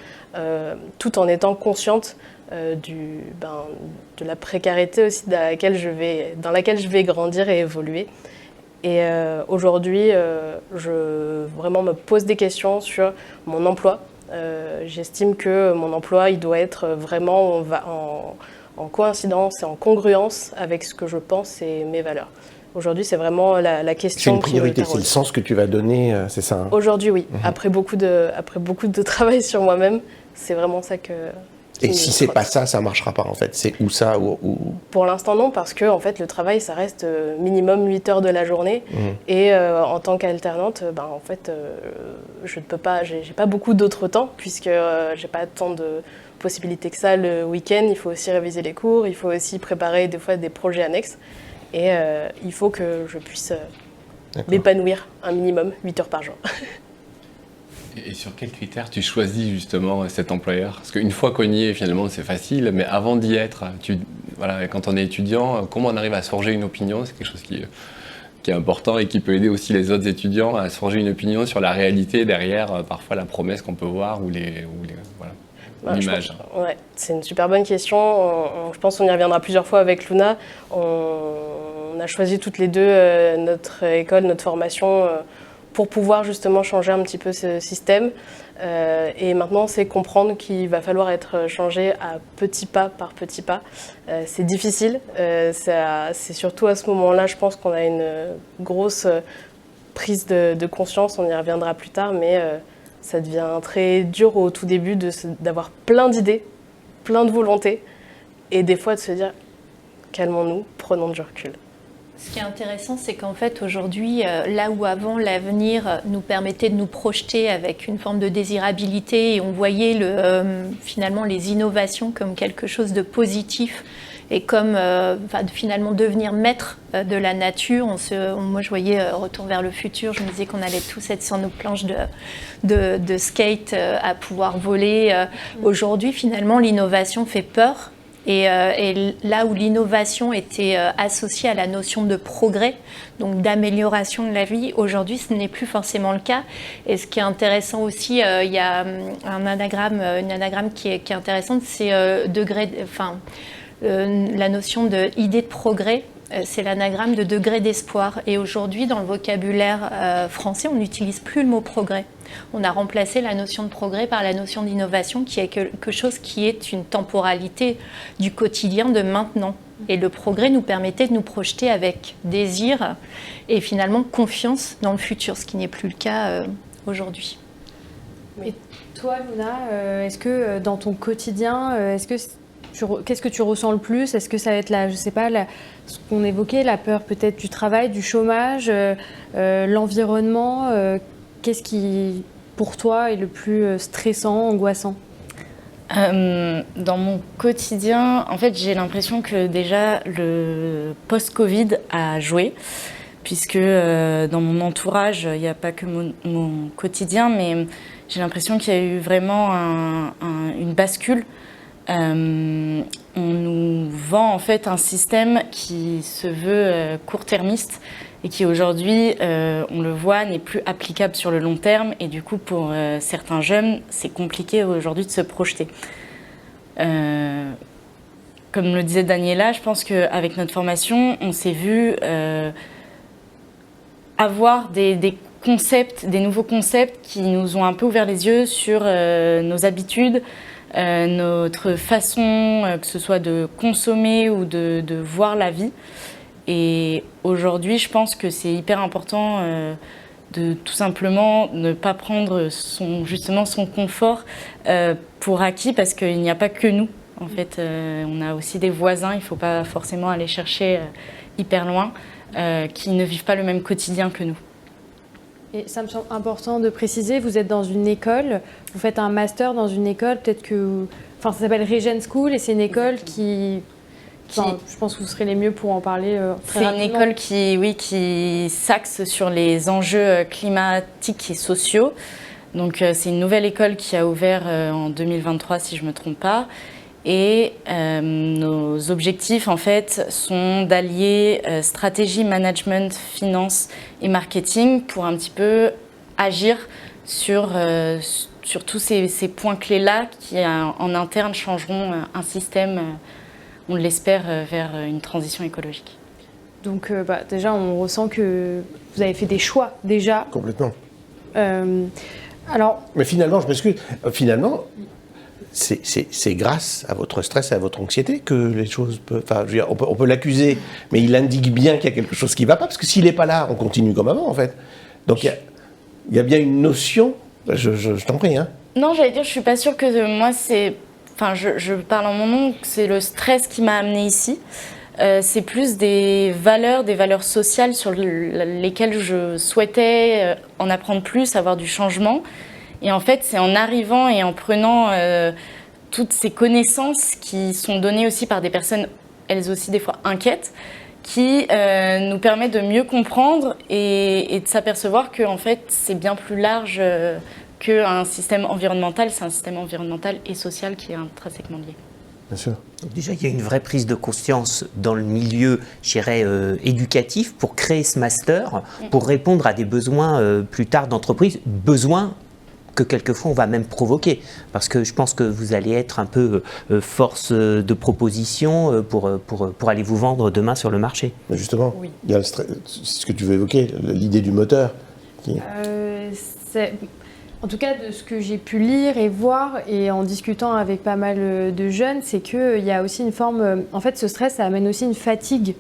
tout en étant consciente de la précarité aussi dans laquelle je vais grandir et évoluer. Et aujourd'hui, je vraiment me pose des questions sur mon emploi. J'estime que mon emploi, il doit être vraiment en coïncidence et en congruence avec ce que je pense et mes valeurs. Aujourd'hui, c'est vraiment la question. C'est une priorité, c'est le sens que tu vas donner, c'est ça hein? Aujourd'hui, oui. Après beaucoup de travail sur moi-même, c'est vraiment ça que... Et si c'est pas ça, ça marchera pas en fait. C'est ou ça ou... Pour l'instant non, parce que en fait le travail ça reste minimum 8 heures de la journée. Et en tant qu'alternante, en fait je ne peux pas, j'ai pas beaucoup d'autres temps puisque j'ai pas tant de possibilités que ça le week-end. Il faut aussi réviser les cours, il faut aussi préparer des fois des projets annexes. Et il faut que je puisse m'épanouir un minimum 8 heures par jour. Et sur quels critères tu choisis justement cet employeur? Parce qu'une fois qu'on y est, finalement, c'est facile, mais avant d'y être, quand on est étudiant, comment on arrive à se forger une opinion? C'est quelque chose qui est important et qui peut aider aussi les autres étudiants à se forger une opinion sur la réalité derrière, parfois la promesse qu'on peut voir ou l'image. Ouais, c'est une super bonne question. Je pense qu'on y reviendra plusieurs fois avec Luna. On a choisi toutes les deux notre école, notre formation pour pouvoir justement changer un petit peu ce système. Et maintenant, c'est comprendre qu'il va falloir être changé à petits pas par petits pas. C'est difficile. C'est surtout à ce moment-là, je pense qu'on a une grosse prise de conscience. On y reviendra plus tard, mais ça devient très dur au tout début d'avoir plein d'idées, plein de volontés, et des fois de se dire « calmons-nous, prenons du recul ». Ce qui est intéressant, c'est qu'en fait, aujourd'hui, là où avant l'avenir nous permettait de nous projeter avec une forme de désirabilité et on voyait finalement les innovations comme quelque chose de positif et comme finalement devenir maître de la nature. Moi, je voyais Retour vers le futur, je me disais qu'on allait tous être sur nos planches de skate à pouvoir voler. Aujourd'hui, finalement, l'innovation fait peur. Et là où l'innovation était associée à la notion de progrès, donc d'amélioration de la vie, aujourd'hui ce n'est plus forcément le cas. Et ce qui est intéressant aussi, il y a une anagramme qui est intéressante, c'est la notion d'idée de progrès c'est l'anagramme de degré d'espoir. Et aujourd'hui, dans le vocabulaire français, on n'utilise plus le mot progrès. On a remplacé la notion de progrès par la notion d'innovation, qui est quelque chose qui est une temporalité du quotidien de maintenant. Et le progrès nous permettait de nous projeter avec désir et finalement confiance dans le futur, ce qui n'est plus le cas aujourd'hui. Et toi, Luna, est-ce que dans ton quotidien, qu'est-ce que tu ressens le plus? Est-ce que ça va être ce qu'on évoquait, la peur peut-être du travail, du chômage, l'environnement? Qu'est-ce qui, pour toi, est le plus stressant, angoissant? Dans mon quotidien, en fait, j'ai l'impression que déjà le post-Covid a joué, puisque dans mon entourage, il n'y a pas que mon quotidien, mais j'ai l'impression qu'il y a eu vraiment une bascule. On nous vend en fait un système qui se veut court-termiste et qui aujourd'hui, on le voit, n'est plus applicable sur le long terme. Et du coup, pour certains jeunes, c'est compliqué aujourd'hui de se projeter. Comme le disait Daniela, je pense qu'avec notre formation, on s'est vu avoir des concepts, des nouveaux concepts qui nous ont un peu ouvert les yeux sur nos habitudes, notre façon, que ce soit de consommer ou de voir la vie. Et aujourd'hui, je pense que c'est hyper important de tout simplement ne pas prendre justement son confort pour acquis, parce qu'il n'y a pas que nous. En fait, on a aussi des voisins, il ne faut pas forcément aller chercher hyper loin, qui ne vivent pas le même quotidien que nous. Et ça me semble important de préciser, vous êtes dans une école, vous faites un master dans une école, ça s'appelle Regen School, et c'est une école qui je pense que vous serez les mieux pour en parler très rapidement. C'est une école qui s'axe sur les enjeux climatiques et sociaux. Donc c'est une nouvelle école qui a ouvert en 2023, si je ne me trompe pas. Et nos objectifs, en fait, sont d'allier stratégie, management, finance et marketing pour un petit peu agir sur tous ces points clés-là qui, en interne, changeront un système, on l'espère, vers une transition écologique. Donc déjà, on ressent que vous avez fait des choix, déjà. Complètement. Alors... Mais finalement, je m'excuse, c'est grâce à votre stress et à votre anxiété que les choses peuvent... Enfin, je veux dire, on peut l'accuser, mais il indique bien qu'il y a quelque chose qui ne va pas, parce que s'il n'est pas là, on continue comme avant, en fait. Donc il y a bien une notion... Je t'en prie, hein. Non, j'allais dire, je ne suis pas sûre que moi, c'est... Enfin, je parle en mon nom, c'est le stress qui m'a amenée ici. C'est plus des valeurs sociales sur lesquelles je souhaitais en apprendre plus, avoir du changement. Et en fait, c'est en arrivant et en prenant toutes ces connaissances qui sont données aussi par des personnes, elles aussi des fois inquiètes, qui nous permet de mieux comprendre et de s'apercevoir que en fait, c'est bien plus large qu'un système environnemental. C'est un système environnemental et social qui est intrinsèquement lié. Bien sûr. Donc déjà, il y a une vraie prise de conscience dans le milieu, je dirais, éducatif pour créer ce master, pour répondre à des besoins plus tard d'entreprise, besoins que quelquefois on va même provoquer, parce que je pense que vous allez être un peu force de proposition pour aller vous vendre demain sur le marché. Mais justement, oui. Il y a c'est ce que tu veux évoquer, l'idée du moteur. En tout cas, de ce que j'ai pu lire et voir, et en discutant avec pas mal de jeunes, c'est qu'il y a aussi une forme... En fait, ce stress, ça amène aussi une fatigue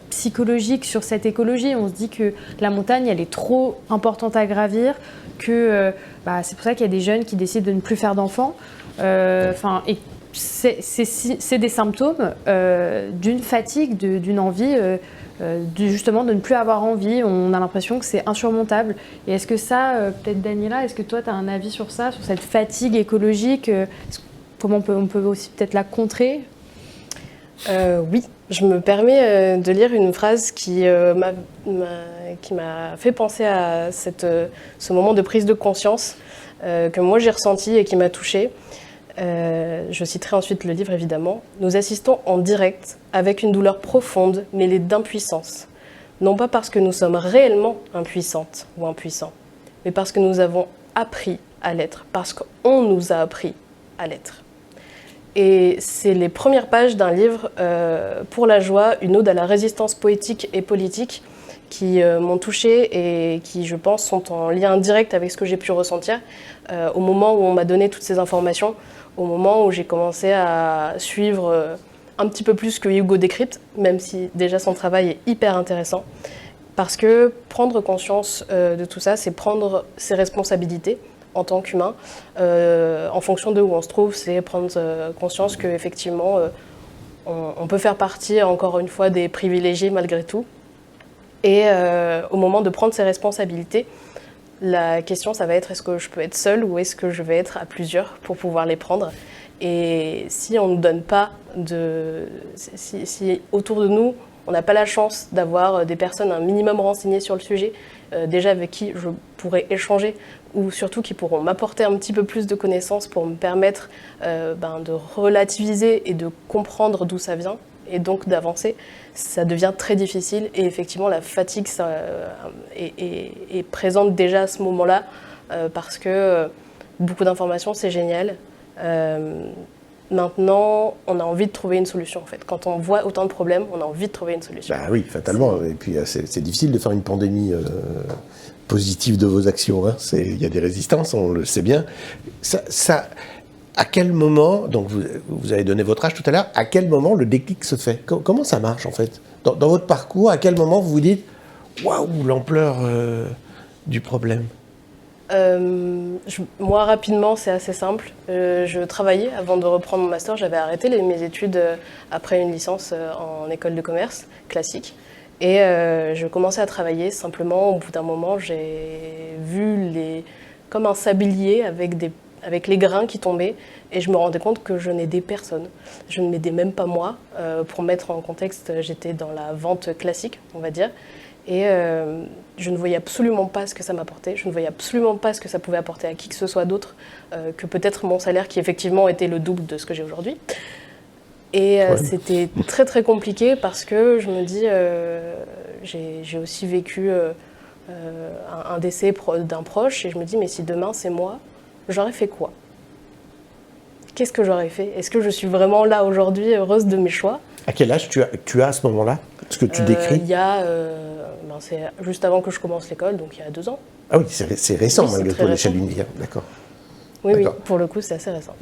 psychologique sur cette écologie. On se dit que la montagne, elle est trop importante à gravir, que c'est pour ça qu'il y a des jeunes qui décident de ne plus faire d'enfants. Et c'est des symptômes d'une fatigue, d'une envie... justement de ne plus avoir envie, on a l'impression que c'est insurmontable. Et est-ce que ça, peut-être Daniela, est-ce que toi tu as un avis sur ça, sur cette fatigue écologique, comment on peut aussi peut-être la contrer? Oui, je me permets de lire une phrase qui m'a fait penser à ce moment de prise de conscience que moi j'ai ressenti et qui m'a touchée. Je citerai ensuite le livre évidemment. Nous assistons en direct avec une douleur profonde mêlée d'impuissance. Non pas parce que nous sommes réellement impuissantes ou impuissants, mais parce que nous avons appris à l'être, parce qu'on nous a appris à l'être. Et c'est les premières pages d'un livre, Pour la joie, une ode à la résistance poétique et politique, qui m'ont touchée et qui, je pense, sont en lien direct avec ce que j'ai pu ressentir au moment où on m'a donné toutes ces informations, au moment où j'ai commencé à suivre un petit peu plus que Hugo Décrypte, même si déjà son travail est hyper intéressant. Parce que prendre conscience de tout ça, c'est prendre ses responsabilités en tant qu'humain. En fonction de où on se trouve, c'est prendre conscience qu'effectivement, on peut faire partie, encore une fois, des privilégiés malgré tout. Et au moment de prendre ses responsabilités, la question, ça va être est-ce que je peux être seule ou est-ce que je vais être à plusieurs pour pouvoir les prendre. Et si on ne nous donne pas si autour de nous, on n'a pas la chance d'avoir des personnes un minimum renseignées sur le sujet, déjà avec qui je pourrais échanger, ou surtout qui pourront m'apporter un petit peu plus de connaissances pour me permettre de relativiser et de comprendre d'où ça vient, et donc d'avancer, ça devient très difficile. Et effectivement, la fatigue est présente déjà à ce moment-là, parce que beaucoup d'informations, c'est génial. Maintenant, on a envie de trouver une solution, en fait. Quand on voit autant de problèmes, on a envie de trouver une solution. Bah oui, fatalement. Et puis, c'est difficile de faire une pandémie positive de vos actions. Hein. Il y a des résistances, on le sait bien. À quel moment, donc vous avez donné votre âge tout à l'heure, à quel moment le déclic se fait? Comment ça marche, en fait? Dans votre parcours, à quel moment vous vous dites « Waouh, l'ampleur du problème » Moi, rapidement, c'est assez simple. Je travaillais avant de reprendre mon master. J'avais arrêté mes études après une licence en école de commerce classique. Et je commençais à travailler. Simplement, au bout d'un moment, j'ai vu comme un sablier avec les grains qui tombaient. Et je me rendais compte que je n'aidais personne. Je ne m'aidais même pas moi. Pour mettre en contexte, j'étais dans la vente classique, on va dire. Et je ne voyais absolument pas ce que ça m'apportait. Je ne voyais absolument pas ce que ça pouvait apporter à qui que ce soit d'autre que peut-être mon salaire qui effectivement était le double de ce que j'ai aujourd'hui. Et c'était très très compliqué parce que je me dis, j'ai aussi vécu un décès d'un proche et je me dis, mais si demain c'est moi, j'aurais fait quoi? Qu'est-ce que j'aurais fait? Est-ce que je suis vraiment là aujourd'hui heureuse de mes choix? À quel âge tu as à ce moment-là? Ce que tu décris? Il y a, c'est juste avant que je commence l'école, donc il y a 2 ans. Ah oui, c'est récent Oui, malgré tout à l'échelle d'une vie. D'accord. Oui, pour le coup, c'est assez récent.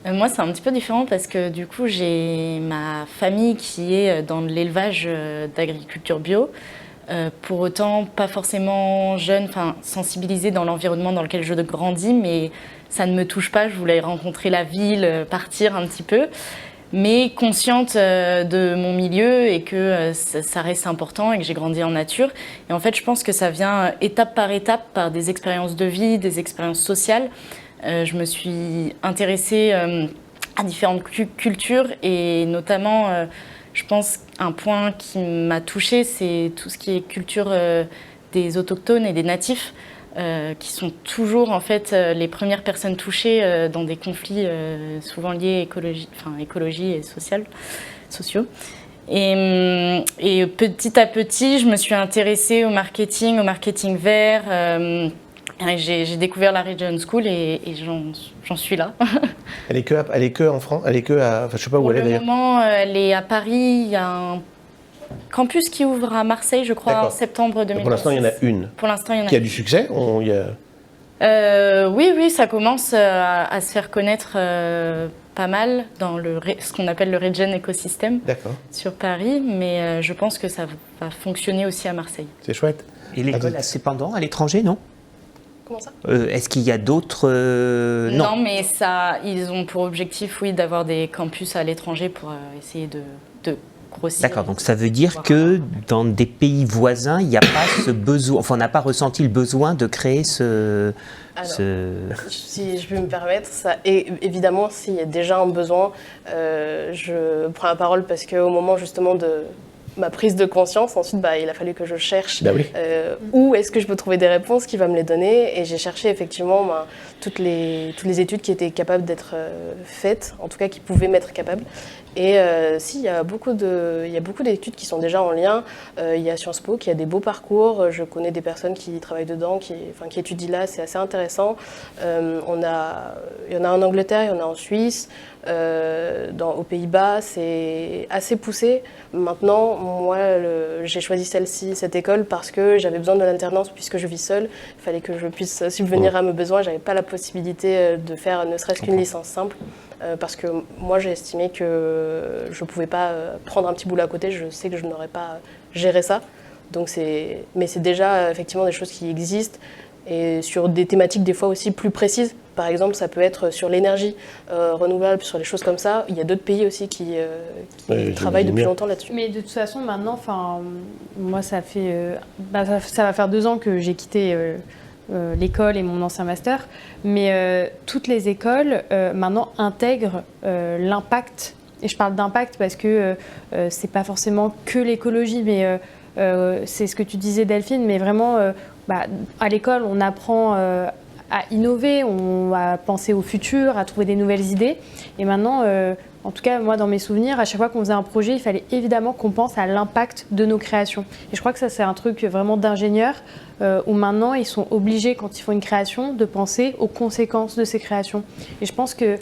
Moi, c'est un petit peu différent parce que du coup, j'ai ma famille qui est dans l'élevage d'agriculture bio. Pour autant, pas forcément jeune, sensibilisée dans l'environnement dans lequel je grandis, mais ça ne me touche pas. Je voulais rencontrer la ville, partir un petit peu, mais consciente de mon milieu et que ça reste important et que j'ai grandi en nature. Et en fait, je pense que ça vient étape, par des expériences de vie, des expériences sociales. Je me suis intéressée à différentes cultures et notamment, je pense, un point qui m'a touchée, c'est tout ce qui est culture des autochtones et des natifs, qui sont toujours en fait les premières personnes touchées dans des conflits souvent liés écologie et sociaux. Et petit à petit, je me suis intéressée au marketing vert. J'ai découvert la Region School et j'en suis là. Elle est que en France? Elle est que à... Enfin, je sais pas où elle est d'ailleurs. Pour le moment, elle est à Paris. Il y a un campus qui ouvre à Marseille, je crois, en septembre 2026. Pour l'instant, il y en a une. Pour l'instant, il y en a qui a du succès? Oui, ça commence à se faire connaître pas mal dans ce qu'on appelle le Regen Ecosystem sur Paris, mais je pense que ça va fonctionner aussi à Marseille. C'est chouette. Et l'école a cependant à l'étranger, non? Comment ça? Est-ce qu'il y a d'autres... Non, mais ils ont pour objectif, oui, d'avoir des campus à l'étranger pour essayer de grossir. D'accord, donc ça veut dire que dans des pays voisins, il n'y a pas ce besoin, enfin on n'a pas ressenti le besoin de créer Si je peux me permettre, évidemment, s'il y a déjà un besoin, je prends la parole parce qu'au moment justement de ma prise de conscience, ensuite il a fallu que je cherche où est-ce que je peux trouver des réponses qui va me les donner, et j'ai cherché effectivement toutes les études qui étaient capables d'être faites, en tout cas qui pouvaient m'être capables, Et si, il y a beaucoup d'études qui sont déjà en lien. Il y a Sciences Po qui a des beaux parcours. Je connais des personnes qui travaillent dedans, qui étudient là. C'est assez intéressant. Il y en a en Angleterre, il y en a en Suisse. Aux Pays-Bas, c'est assez poussé. Maintenant, moi, j'ai choisi cette école parce que j'avais besoin de l'alternance puisque je vis seule. Il fallait que je puisse subvenir à mes besoins. Je n'avais pas la possibilité de faire ne serait-ce qu'une licence simple. Parce que moi, j'ai estimé que je ne pouvais pas prendre un petit boulot à côté. Je sais que je n'aurais pas géré ça. Mais c'est déjà effectivement des choses qui existent et sur des thématiques des fois aussi plus précises. Par exemple, ça peut être sur l'énergie renouvelable, sur les choses comme ça. Il y a d'autres pays aussi qui travaillent depuis longtemps là-dessus. Mais de toute façon, maintenant, moi, ça va faire 2 ans que j'ai quitté l'école et mon ancien master. Mais toutes les écoles, maintenant, intègrent l'impact. Et je parle d'impact parce que c'est pas forcément que l'écologie, mais c'est ce que tu disais, Delphine, mais vraiment, à l'école, on apprend à innover, on va penser au futur, à trouver des nouvelles idées. Et maintenant, en tout cas, moi, dans mes souvenirs, à chaque fois qu'on faisait un projet, il fallait évidemment qu'on pense à l'impact de nos créations. Et je crois que ça, c'est un truc vraiment d'ingénieur, où maintenant, ils sont obligés, quand ils font une création, de penser aux conséquences de ces créations. Et je pense que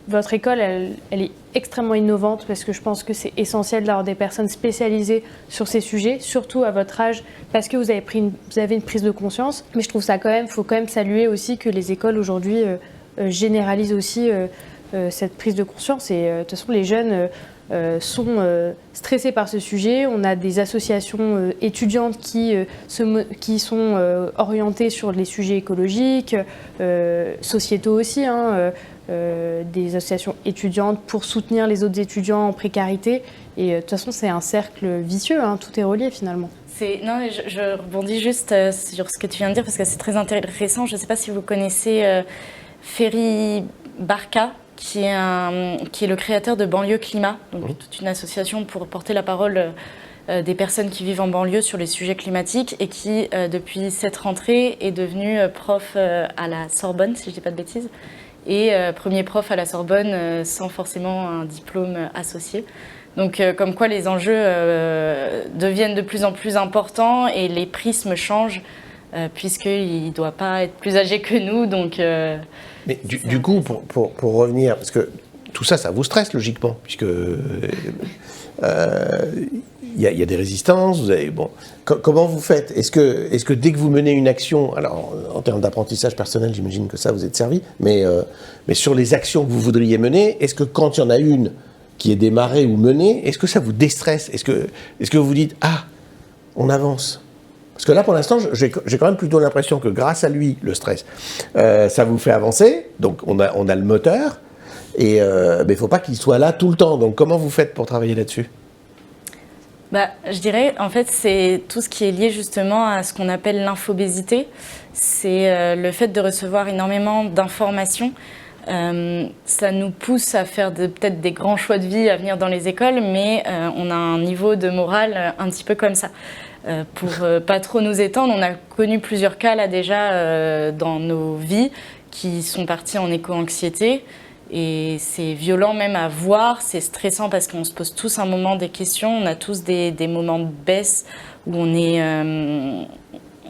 votre école, elle est extrêmement innovante parce que je pense que c'est essentiel d'avoir des personnes spécialisées sur ces sujets, surtout à votre âge, parce que vous avez une prise de conscience. Mais je trouve ça faut quand même saluer aussi que les écoles aujourd'hui généralisent aussi cette prise de conscience. Et de toute façon, les jeunes sont stressés par ce sujet. On a des associations étudiantes qui sont orientées sur les sujets écologiques, sociétaux aussi, des associations étudiantes pour soutenir les autres étudiants en précarité. Et de toute façon, c'est un cercle vicieux, tout est relié finalement. Je rebondis juste sur ce que tu viens de dire parce que c'est très intéressant. Je ne sais pas si vous connaissez Ferry Barka, qui est le créateur de Banlieue Climat, donc toute une association pour porter la parole des personnes qui vivent en banlieue sur les sujets climatiques et qui, depuis cette rentrée, est devenu prof à la Sorbonne, si je ne dis pas de bêtises, et premier prof à la Sorbonne sans forcément un diplôme associé. Donc comme quoi les enjeux deviennent de plus en plus importants et les prismes changent puisqu'il ne doit pas être plus âgé que nous. Donc, mais du coup, pour revenir, parce que tout ça, ça vous stresse logiquement, puisque y a des résistances, comment vous faites ? Est-ce que dès que vous menez une action, alors en termes d'apprentissage personnel, j'imagine que ça vous êtes servi, mais sur les actions que vous voudriez mener, est-ce que quand il y en a une qui est démarrée ou menée, est-ce que ça vous déstresse ? Est-ce que vous vous dites, on avance ? Parce que là, pour l'instant, j'ai quand même plutôt l'impression que grâce à lui, le stress, ça vous fait avancer, donc on a le moteur, et il ne faut pas qu'il soit là tout le temps. Donc comment vous faites pour travailler là-dessus ? Je dirais, en fait, c'est tout ce qui est lié justement à ce qu'on appelle l'infobésité. C'est le fait de recevoir énormément d'informations. Ça nous pousse à faire peut-être des grands choix de vie à venir dans les écoles, mais on a un niveau de morale un petit peu comme ça. Pour pas trop nous étendre, on a connu plusieurs cas là déjà dans nos vies qui sont partis en éco-anxiété. Et c'est violent même à voir, c'est stressant parce qu'on se pose tous un moment des questions, on a tous des moments de baisse où on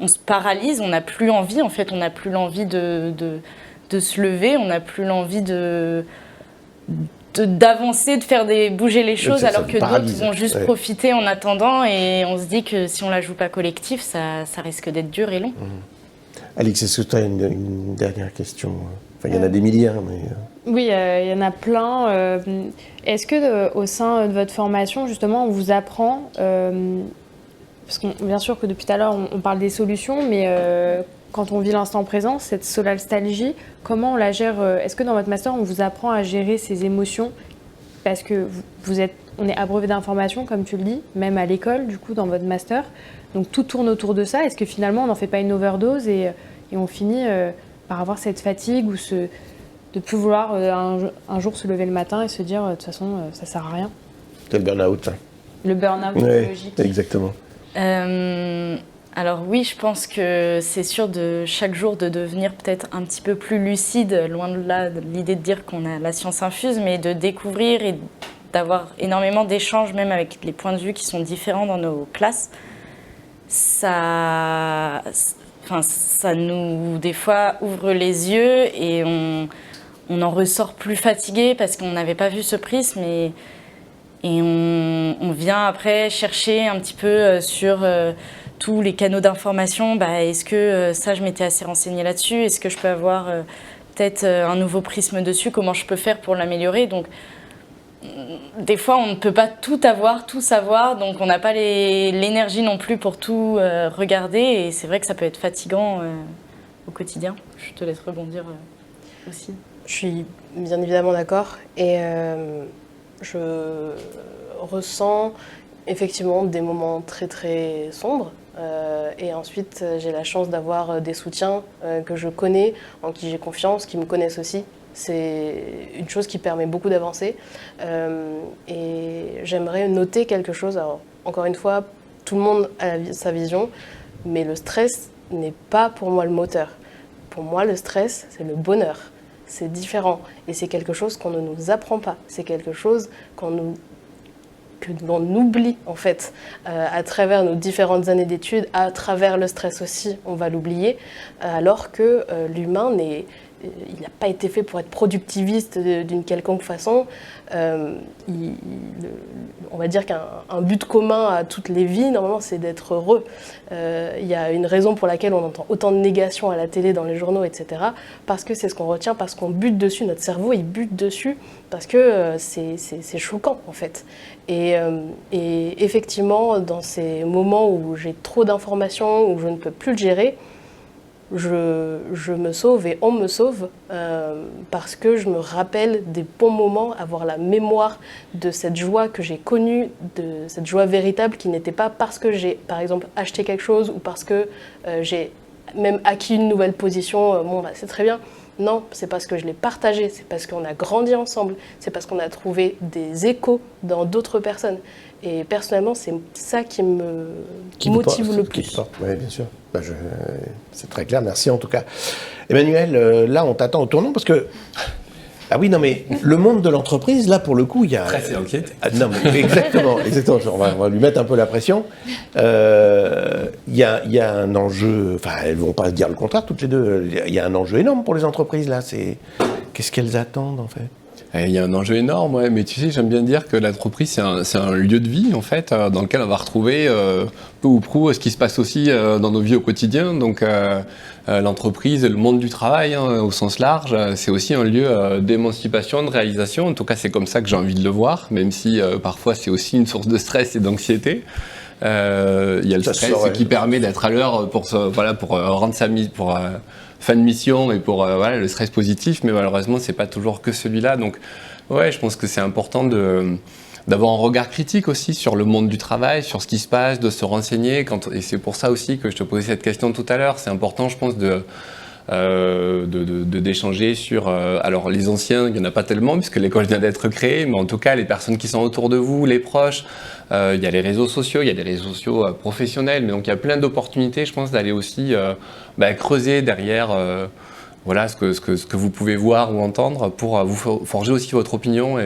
se paralyse, on n'a plus envie, en fait, on n'a plus l'envie de se lever, on n'a plus l'envie d'avancer, de faire bouger les choses, alors que d'autres vont juste profiter en attendant et on se dit que si on la joue pas collectif, ça risque d'être dur et long. Alix, est-ce que tu as une dernière question ? Enfin, il y en a des milliers, mais... Oui, il y en a plein. Est-ce que au sein de votre formation, justement, on vous apprend, parce que bien sûr que depuis tout à l'heure, on parle des solutions, mais quand on vit l'instant présent, cette solastalgie, comment on la gère ? Est-ce que dans votre master, on vous apprend à gérer ces émotions ? Parce que on est abreuvé d'informations, comme tu le dis, même à l'école, du coup, dans votre master. Donc tout tourne autour de ça. Est-ce que finalement, on n'en fait pas une overdose et on finit par avoir cette fatigue ou de plus vouloir un jour se lever le matin et se dire, de toute façon, ça sert à rien. C'est le burn-out, ça. Le burn-out ouais, logique. Exactement. Alors oui, je pense que c'est sûr de chaque jour de devenir peut-être un petit peu plus lucide, loin de là de l'idée de dire qu'on a la science infuse, mais de découvrir et d'avoir énormément d'échanges, même avec les points de vue qui sont différents dans nos classes. Ça nous, des fois, ouvre les yeux et on en ressort plus fatigué parce qu'on n'avait pas vu ce prisme et on vient après chercher un petit peu sur tous les canaux d'information. Est-ce que ça, je m'étais assez renseignée là-dessus? Est-ce que je peux avoir peut-être un nouveau prisme dessus? Comment je peux faire pour l'améliorer? Donc, des fois, on ne peut pas tout avoir, tout savoir, donc on n'a pas l'énergie non plus pour tout regarder, et c'est vrai que ça peut être fatigant au quotidien. Je te laisse rebondir aussi. Je suis bien évidemment d'accord, et je ressens effectivement des moments très très sombres, et ensuite j'ai la chance d'avoir des soutiens que je connais, en qui j'ai confiance, qui me connaissent aussi. C'est une chose qui permet beaucoup d'avancer. Et j'aimerais noter quelque chose. Alors, encore une fois, tout le monde a sa vision, mais le stress n'est pas pour moi le moteur. Pour moi, le stress, c'est le bonheur. C'est différent. Et c'est quelque chose qu'on ne nous apprend pas. C'est quelque chose que l'on oublie, en fait, à travers nos différentes années d'études, à travers le stress aussi, on va l'oublier, alors que l'humain il n'a pas été fait pour être productiviste d'une quelconque façon. On va dire qu'un but commun à toutes les vies, normalement, c'est d'être heureux. Il y a une raison pour laquelle on entend autant de négations à la télé, dans les journaux, etc. Parce que c'est ce qu'on retient, parce qu'on bute dessus, notre cerveau, il bute dessus, parce que c'est choquant, en fait. Et effectivement, dans ces moments où j'ai trop d'informations, où je ne peux plus le gérer, je me sauve et on me sauve parce que je me rappelle des bons moments, avoir la mémoire de cette joie que j'ai connue, de cette joie véritable qui n'était pas parce que j'ai, par exemple, acheté quelque chose ou parce que j'ai même acquis une nouvelle position, c'est très bien. Non, c'est parce que je l'ai partagé, c'est parce qu'on a grandi ensemble, c'est parce qu'on a trouvé des échos dans d'autres personnes. Et personnellement, c'est ça qui me motive le plus. Oui, bien sûr. C'est très clair, merci en tout cas. Emmanuel, là, on t'attend au tournant parce que... Ah oui, non, mais le monde de l'entreprise, là, pour le coup, il y a... Très inquiété. Non, mais exactement. On va lui mettre un peu la pression. Il y a un enjeu... Enfin, elles ne vont pas dire le contraire, toutes les deux. Il y a un enjeu énorme pour les entreprises, là. Qu'est-ce qu'elles attendent, en fait? Il y a un enjeu énorme, ouais, mais tu sais, j'aime bien dire que l'entreprise, c'est un lieu de vie, en fait, dans lequel on va retrouver peu ou prou ce qui se passe aussi dans nos vies au quotidien. Donc, l'entreprise, le monde du travail, au sens large, c'est aussi un lieu d'émancipation, de réalisation. En tout cas, c'est comme ça que j'ai envie de le voir, même si parfois c'est aussi une source de stress et d'anxiété. Il y a le stress qui permet d'être à l'heure pour rendre sa mise, pour fin de mission et pour le stress positif, mais malheureusement c'est pas toujours que celui-là. Donc ouais, je pense que c'est important d'avoir un regard critique aussi sur le monde du travail, sur ce qui se passe, de se renseigner. Et c'est pour ça aussi que je te posais cette question tout à l'heure. C'est important, je pense, d'échanger sur... alors les anciens, il n'y en a pas tellement puisque l'école vient d'être créée, mais en tout cas les personnes qui sont autour de vous, les proches, il y a les réseaux sociaux, il y a des réseaux sociaux professionnels, mais donc il y a plein d'opportunités, je pense, d'aller aussi creuser derrière ce que vous pouvez voir ou entendre pour vous forger aussi votre opinion.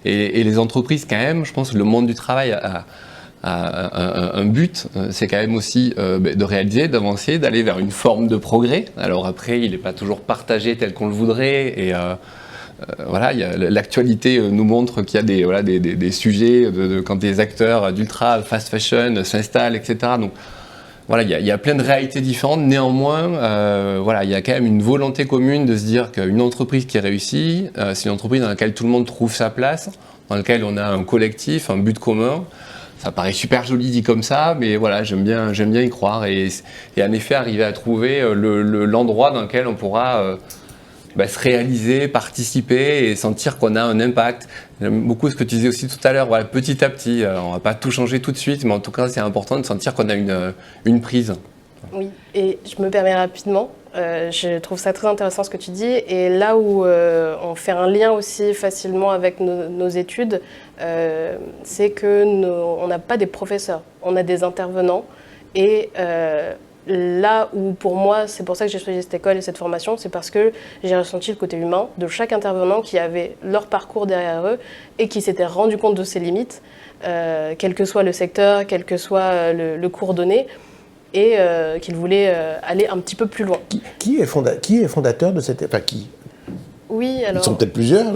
Et les entreprises, quand même, je pense que le monde du travail a un but, c'est quand même aussi de réaliser, d'avancer, d'aller vers une forme de progrès. Alors après, il n'est pas toujours partagé tel qu'on le voudrait, et l'actualité nous montre qu'il y a des sujets quand des acteurs d'ultra fast fashion s'installent, etc. Donc voilà, il y a plein de réalités différentes. Néanmoins, il y a quand même une volonté commune de se dire qu'une entreprise qui réussit, c'est une entreprise dans laquelle tout le monde trouve sa place, dans laquelle on a un collectif, un but commun. Ça paraît super joli dit comme ça, mais voilà, j'aime bien y croire et en effet arriver à trouver l'endroit dans lequel on pourra se réaliser, participer et sentir qu'on a un impact. J'aime beaucoup ce que tu disais aussi tout à l'heure, petit à petit, on ne va pas tout changer tout de suite, mais en tout cas c'est important de sentir qu'on a une prise. Oui, et je me permets rapidement, je trouve ça très intéressant ce que tu dis, et là où on fait un lien aussi facilement avec nos études, c'est que on n'a pas des professeurs, on a des intervenants, Et là où pour moi, c'est pour ça que j'ai choisi cette école et cette formation, c'est parce que j'ai ressenti le côté humain de chaque intervenant qui avait leur parcours derrière eux et qui s'était rendu compte de ses limites, quel que soit le secteur, quel que soit le cours donné, et qu'il voulait aller un petit peu plus loin. Qui est fondateur de cette... Enfin, qui? Oui, alors... Ils sont peut-être plusieurs.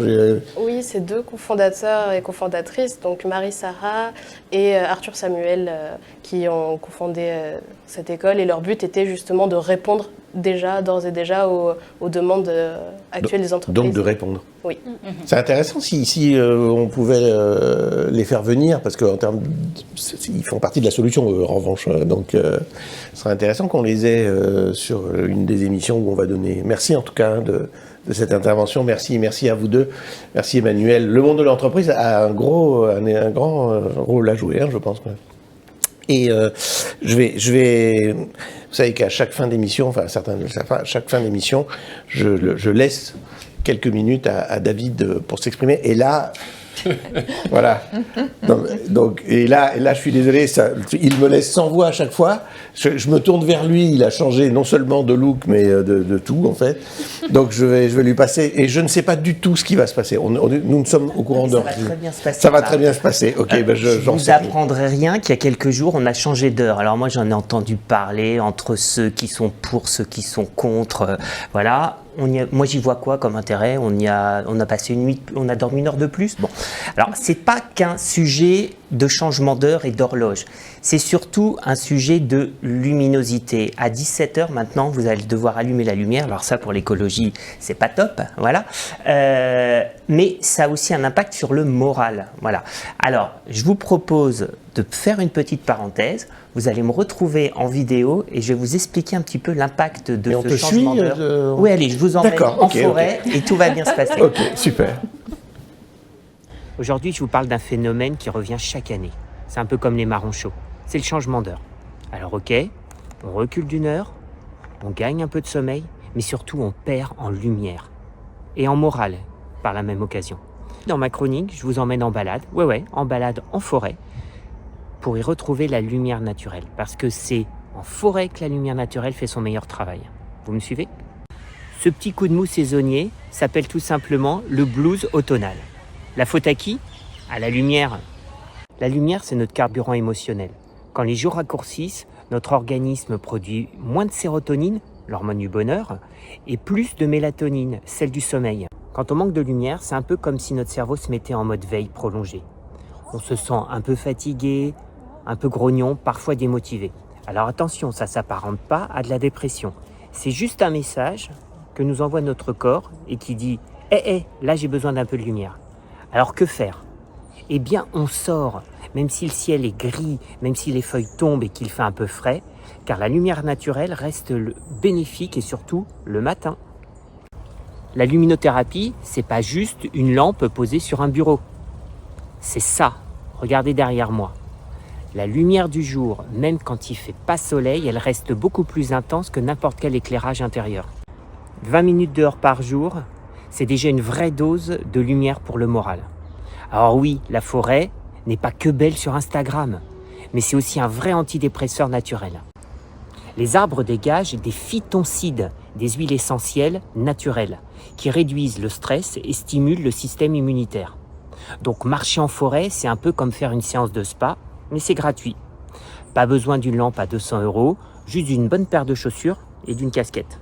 Oui, c'est 2 cofondateurs et cofondatrices, donc Marie-Sarah et Arthur Samuel, qui ont cofondé cette école. Et leur but était justement de répondre d'ores et déjà aux demandes actuelles des entreprises. Donc de répondre. Oui. C'est intéressant si on pouvait les faire venir, parce qu'en termes, ils font partie de la solution en revanche. Donc ce serait intéressant qu'on les ait sur une des émissions où on va donner. Merci en tout cas de cette intervention. Merci à vous deux. Merci Emmanuel. Le monde de l'entreprise a un grand rôle à jouer, je pense. Et je vais, vous savez qu'à chaque fin d'émission, à chaque fin d'émission, je laisse quelques minutes à David pour s'exprimer. Et là, voilà. Donc, et là, je suis désolé, il me laisse sans voix à chaque fois. Je me tourne vers lui, il a changé non seulement de look, mais de tout, en fait. Donc, je vais lui passer, et je ne sais pas du tout ce qui va se passer. Nous ne sommes au courant de rien. Ça va très bien se passer. Ça va très bien se passer. Ok, je vous apprendrai rien qu'il y a quelques jours, on a changé d'heure. Alors moi, j'en ai entendu parler entre ceux qui sont pour, ceux qui sont contre. Voilà. Moi, j'y vois quoi comme intérêt? On a passé une nuit, on a dormi 1 heure de plus. Bon, alors c'est pas qu'un sujet de changement d'heure et d'horloge. C'est surtout un sujet de luminosité. À 17h maintenant, vous allez devoir allumer la lumière. Alors ça, pour l'écologie, c'est pas top, voilà. Mais ça a aussi un impact sur le moral, voilà. Alors, je vous propose de faire une petite parenthèse. Vous allez me retrouver en vidéo et je vais vous expliquer un petit peu l'impact de ce changement d'heure. Oui, allez, je vous emmène en forêt et tout va bien se passer. Ok, super. Aujourd'hui, je vous parle d'un phénomène qui revient chaque année. C'est un peu comme les marrons chauds. C'est le changement d'heure. Alors ok, on recule d'1 heure, on gagne un peu de sommeil, mais surtout on perd en lumière et en morale par la même occasion. Dans ma chronique, je vous emmène en balade, en balade en forêt, pour y retrouver la lumière naturelle. Parce que c'est en forêt que la lumière naturelle fait son meilleur travail. Vous me suivez? Ce petit coup de mou saisonnier s'appelle tout simplement le blues automnal. La faute à qui? À la lumière. La lumière, c'est notre carburant émotionnel. Quand les jours raccourcissent, notre organisme produit moins de sérotonine, l'hormone du bonheur, et plus de mélatonine, celle du sommeil. Quand on manque de lumière, c'est un peu comme si notre cerveau se mettait en mode veille prolongée. On se sent un peu fatigué, un peu grognon, parfois démotivé. Alors attention, ça ne s'apparente pas à de la dépression. C'est juste un message que nous envoie notre corps et qui dit « Hé, là j'ai besoin d'un peu de lumière ». Alors que faire? Eh bien, on sort, même si le ciel est gris, même si les feuilles tombent et qu'il fait un peu frais, car la lumière naturelle reste bénéfique et surtout le matin. La luminothérapie, c'est pas juste une lampe posée sur un bureau. C'est ça, regardez derrière moi. La lumière du jour, même quand il fait pas soleil, elle reste beaucoup plus intense que n'importe quel éclairage intérieur. 20 minutes dehors par jour, c'est déjà une vraie dose de lumière pour le moral. Alors oui, la forêt n'est pas que belle sur Instagram, mais c'est aussi un vrai antidépresseur naturel. Les arbres dégagent des phytoncides, des huiles essentielles naturelles, qui réduisent le stress et stimulent le système immunitaire. Donc marcher en forêt, c'est un peu comme faire une séance de spa, mais c'est gratuit. Pas besoin d'une lampe à 200 €, juste d'une bonne paire de chaussures et d'une casquette.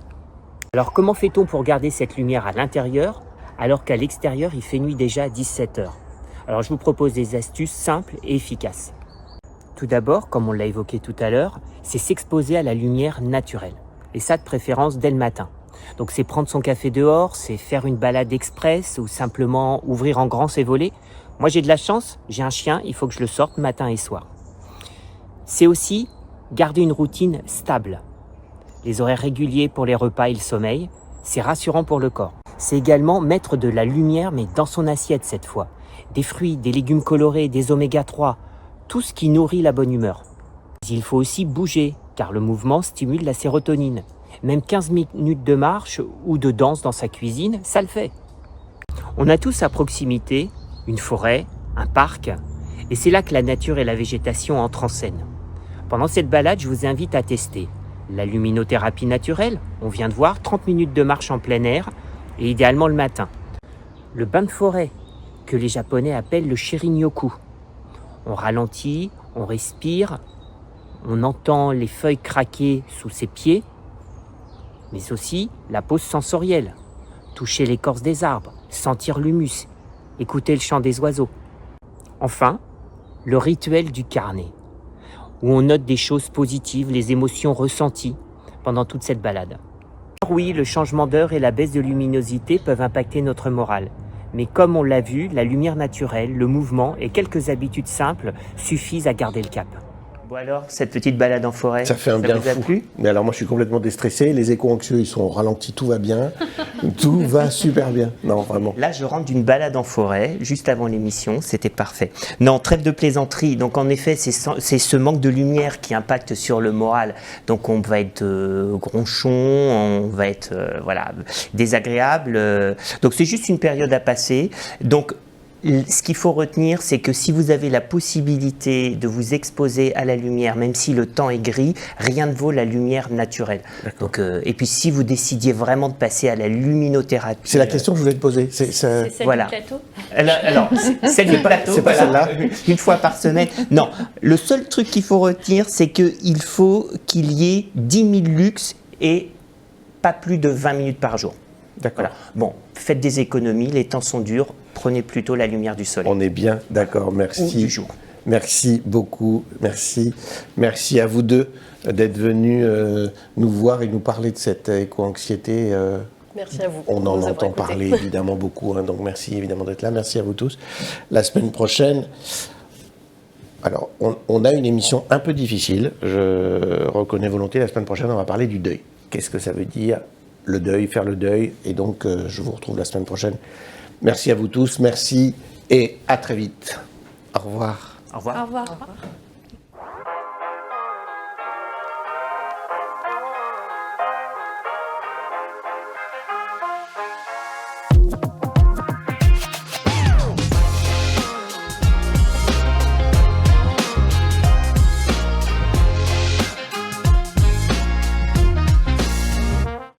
Alors comment fait-on pour garder cette lumière à l'intérieur, alors qu'à l'extérieur, il fait nuit déjà à 17h? Alors je vous propose des astuces simples et efficaces. Tout d'abord, comme on l'a évoqué tout à l'heure, c'est s'exposer à la lumière naturelle. Et ça de préférence dès le matin. Donc c'est prendre son café dehors, c'est faire une balade express ou simplement ouvrir en grand ses volets. Moi j'ai de la chance, j'ai un chien, il faut que je le sorte matin et soir. C'est aussi garder une routine stable. Les horaires réguliers pour les repas et le sommeil, c'est rassurant pour le corps. C'est également mettre de la lumière, mais dans son assiette cette fois. Des fruits, des légumes colorés, des oméga 3, tout ce qui nourrit la bonne humeur. Il faut aussi bouger, car le mouvement stimule la sérotonine. Même 15 minutes de marche ou de danse dans sa cuisine, ça le fait. On a tous à proximité une forêt, un parc, et c'est là que la nature et la végétation entrent en scène. Pendant cette balade, je vous invite à tester la luminothérapie naturelle, on vient de voir, 30 minutes de marche en plein air, et idéalement le matin. Le bain de forêt, que les Japonais appellent le Shirin-yoku. On ralentit, on respire, on entend les feuilles craquer sous ses pieds, mais aussi la pause sensorielle. Toucher l'écorce des arbres, sentir l'humus, écouter le chant des oiseaux. Enfin, le rituel du carnet, où on note des choses positives, les émotions ressenties pendant toute cette balade. Oui, le changement d'heure et la baisse de luminosité peuvent impacter notre morale. Mais comme on l'a vu, la lumière naturelle, le mouvement et quelques habitudes simples suffisent à garder le cap. Bon alors, cette petite balade en forêt, ça fait un bien vous a fou. plu ? Mais alors moi je suis complètement déstressé, les éco-anxieux ils sont ralentis, tout va bien, tout va super bien. Non, vraiment. Là, je rentre d'une balade en forêt, juste avant l'émission, c'était parfait. Non, trêve de plaisanterie. Donc, en effet, c'est ce manque de lumière qui impacte sur le moral. Donc, on va être gronchon, on va être désagréable. Donc, c'est juste une période à passer. Donc, ce qu'il faut retenir, c'est que si vous avez la possibilité de vous exposer à la lumière, même si le temps est gris, rien ne vaut la lumière naturelle. Donc, et puis si vous décidiez vraiment de passer à la luminothérapie... C'est la question que je voulais te poser. C'est celle du plateau ? Alors, celle du plateau, c'est pas celle-là. Une fois par semaine. Non, le seul truc qu'il faut retenir, c'est qu'il faut qu'il y ait 10 000 lux et pas plus de 20 minutes par jour. D'accord. Voilà. Bon, faites des économies, les temps sont durs, prenez plutôt la lumière du soleil. On est bien d'accord, merci. Ou du jour. Merci beaucoup, merci. Merci à vous deux d'être venus nous voir et nous parler de cette éco-anxiété. Merci à vous. On en de nous avoir entend écoutés. parler évidemment beaucoup, hein, donc merci évidemment d'être là. Merci à vous tous. La semaine prochaine, alors on a une émission un peu difficile, je reconnais volontiers. La semaine prochaine, on va parler du deuil. Qu'est-ce que ça veut dire ? Le deuil, faire le deuil, et donc je vous retrouve la semaine prochaine. Merci à vous tous, merci et à très vite. Au revoir. Au revoir. Au revoir.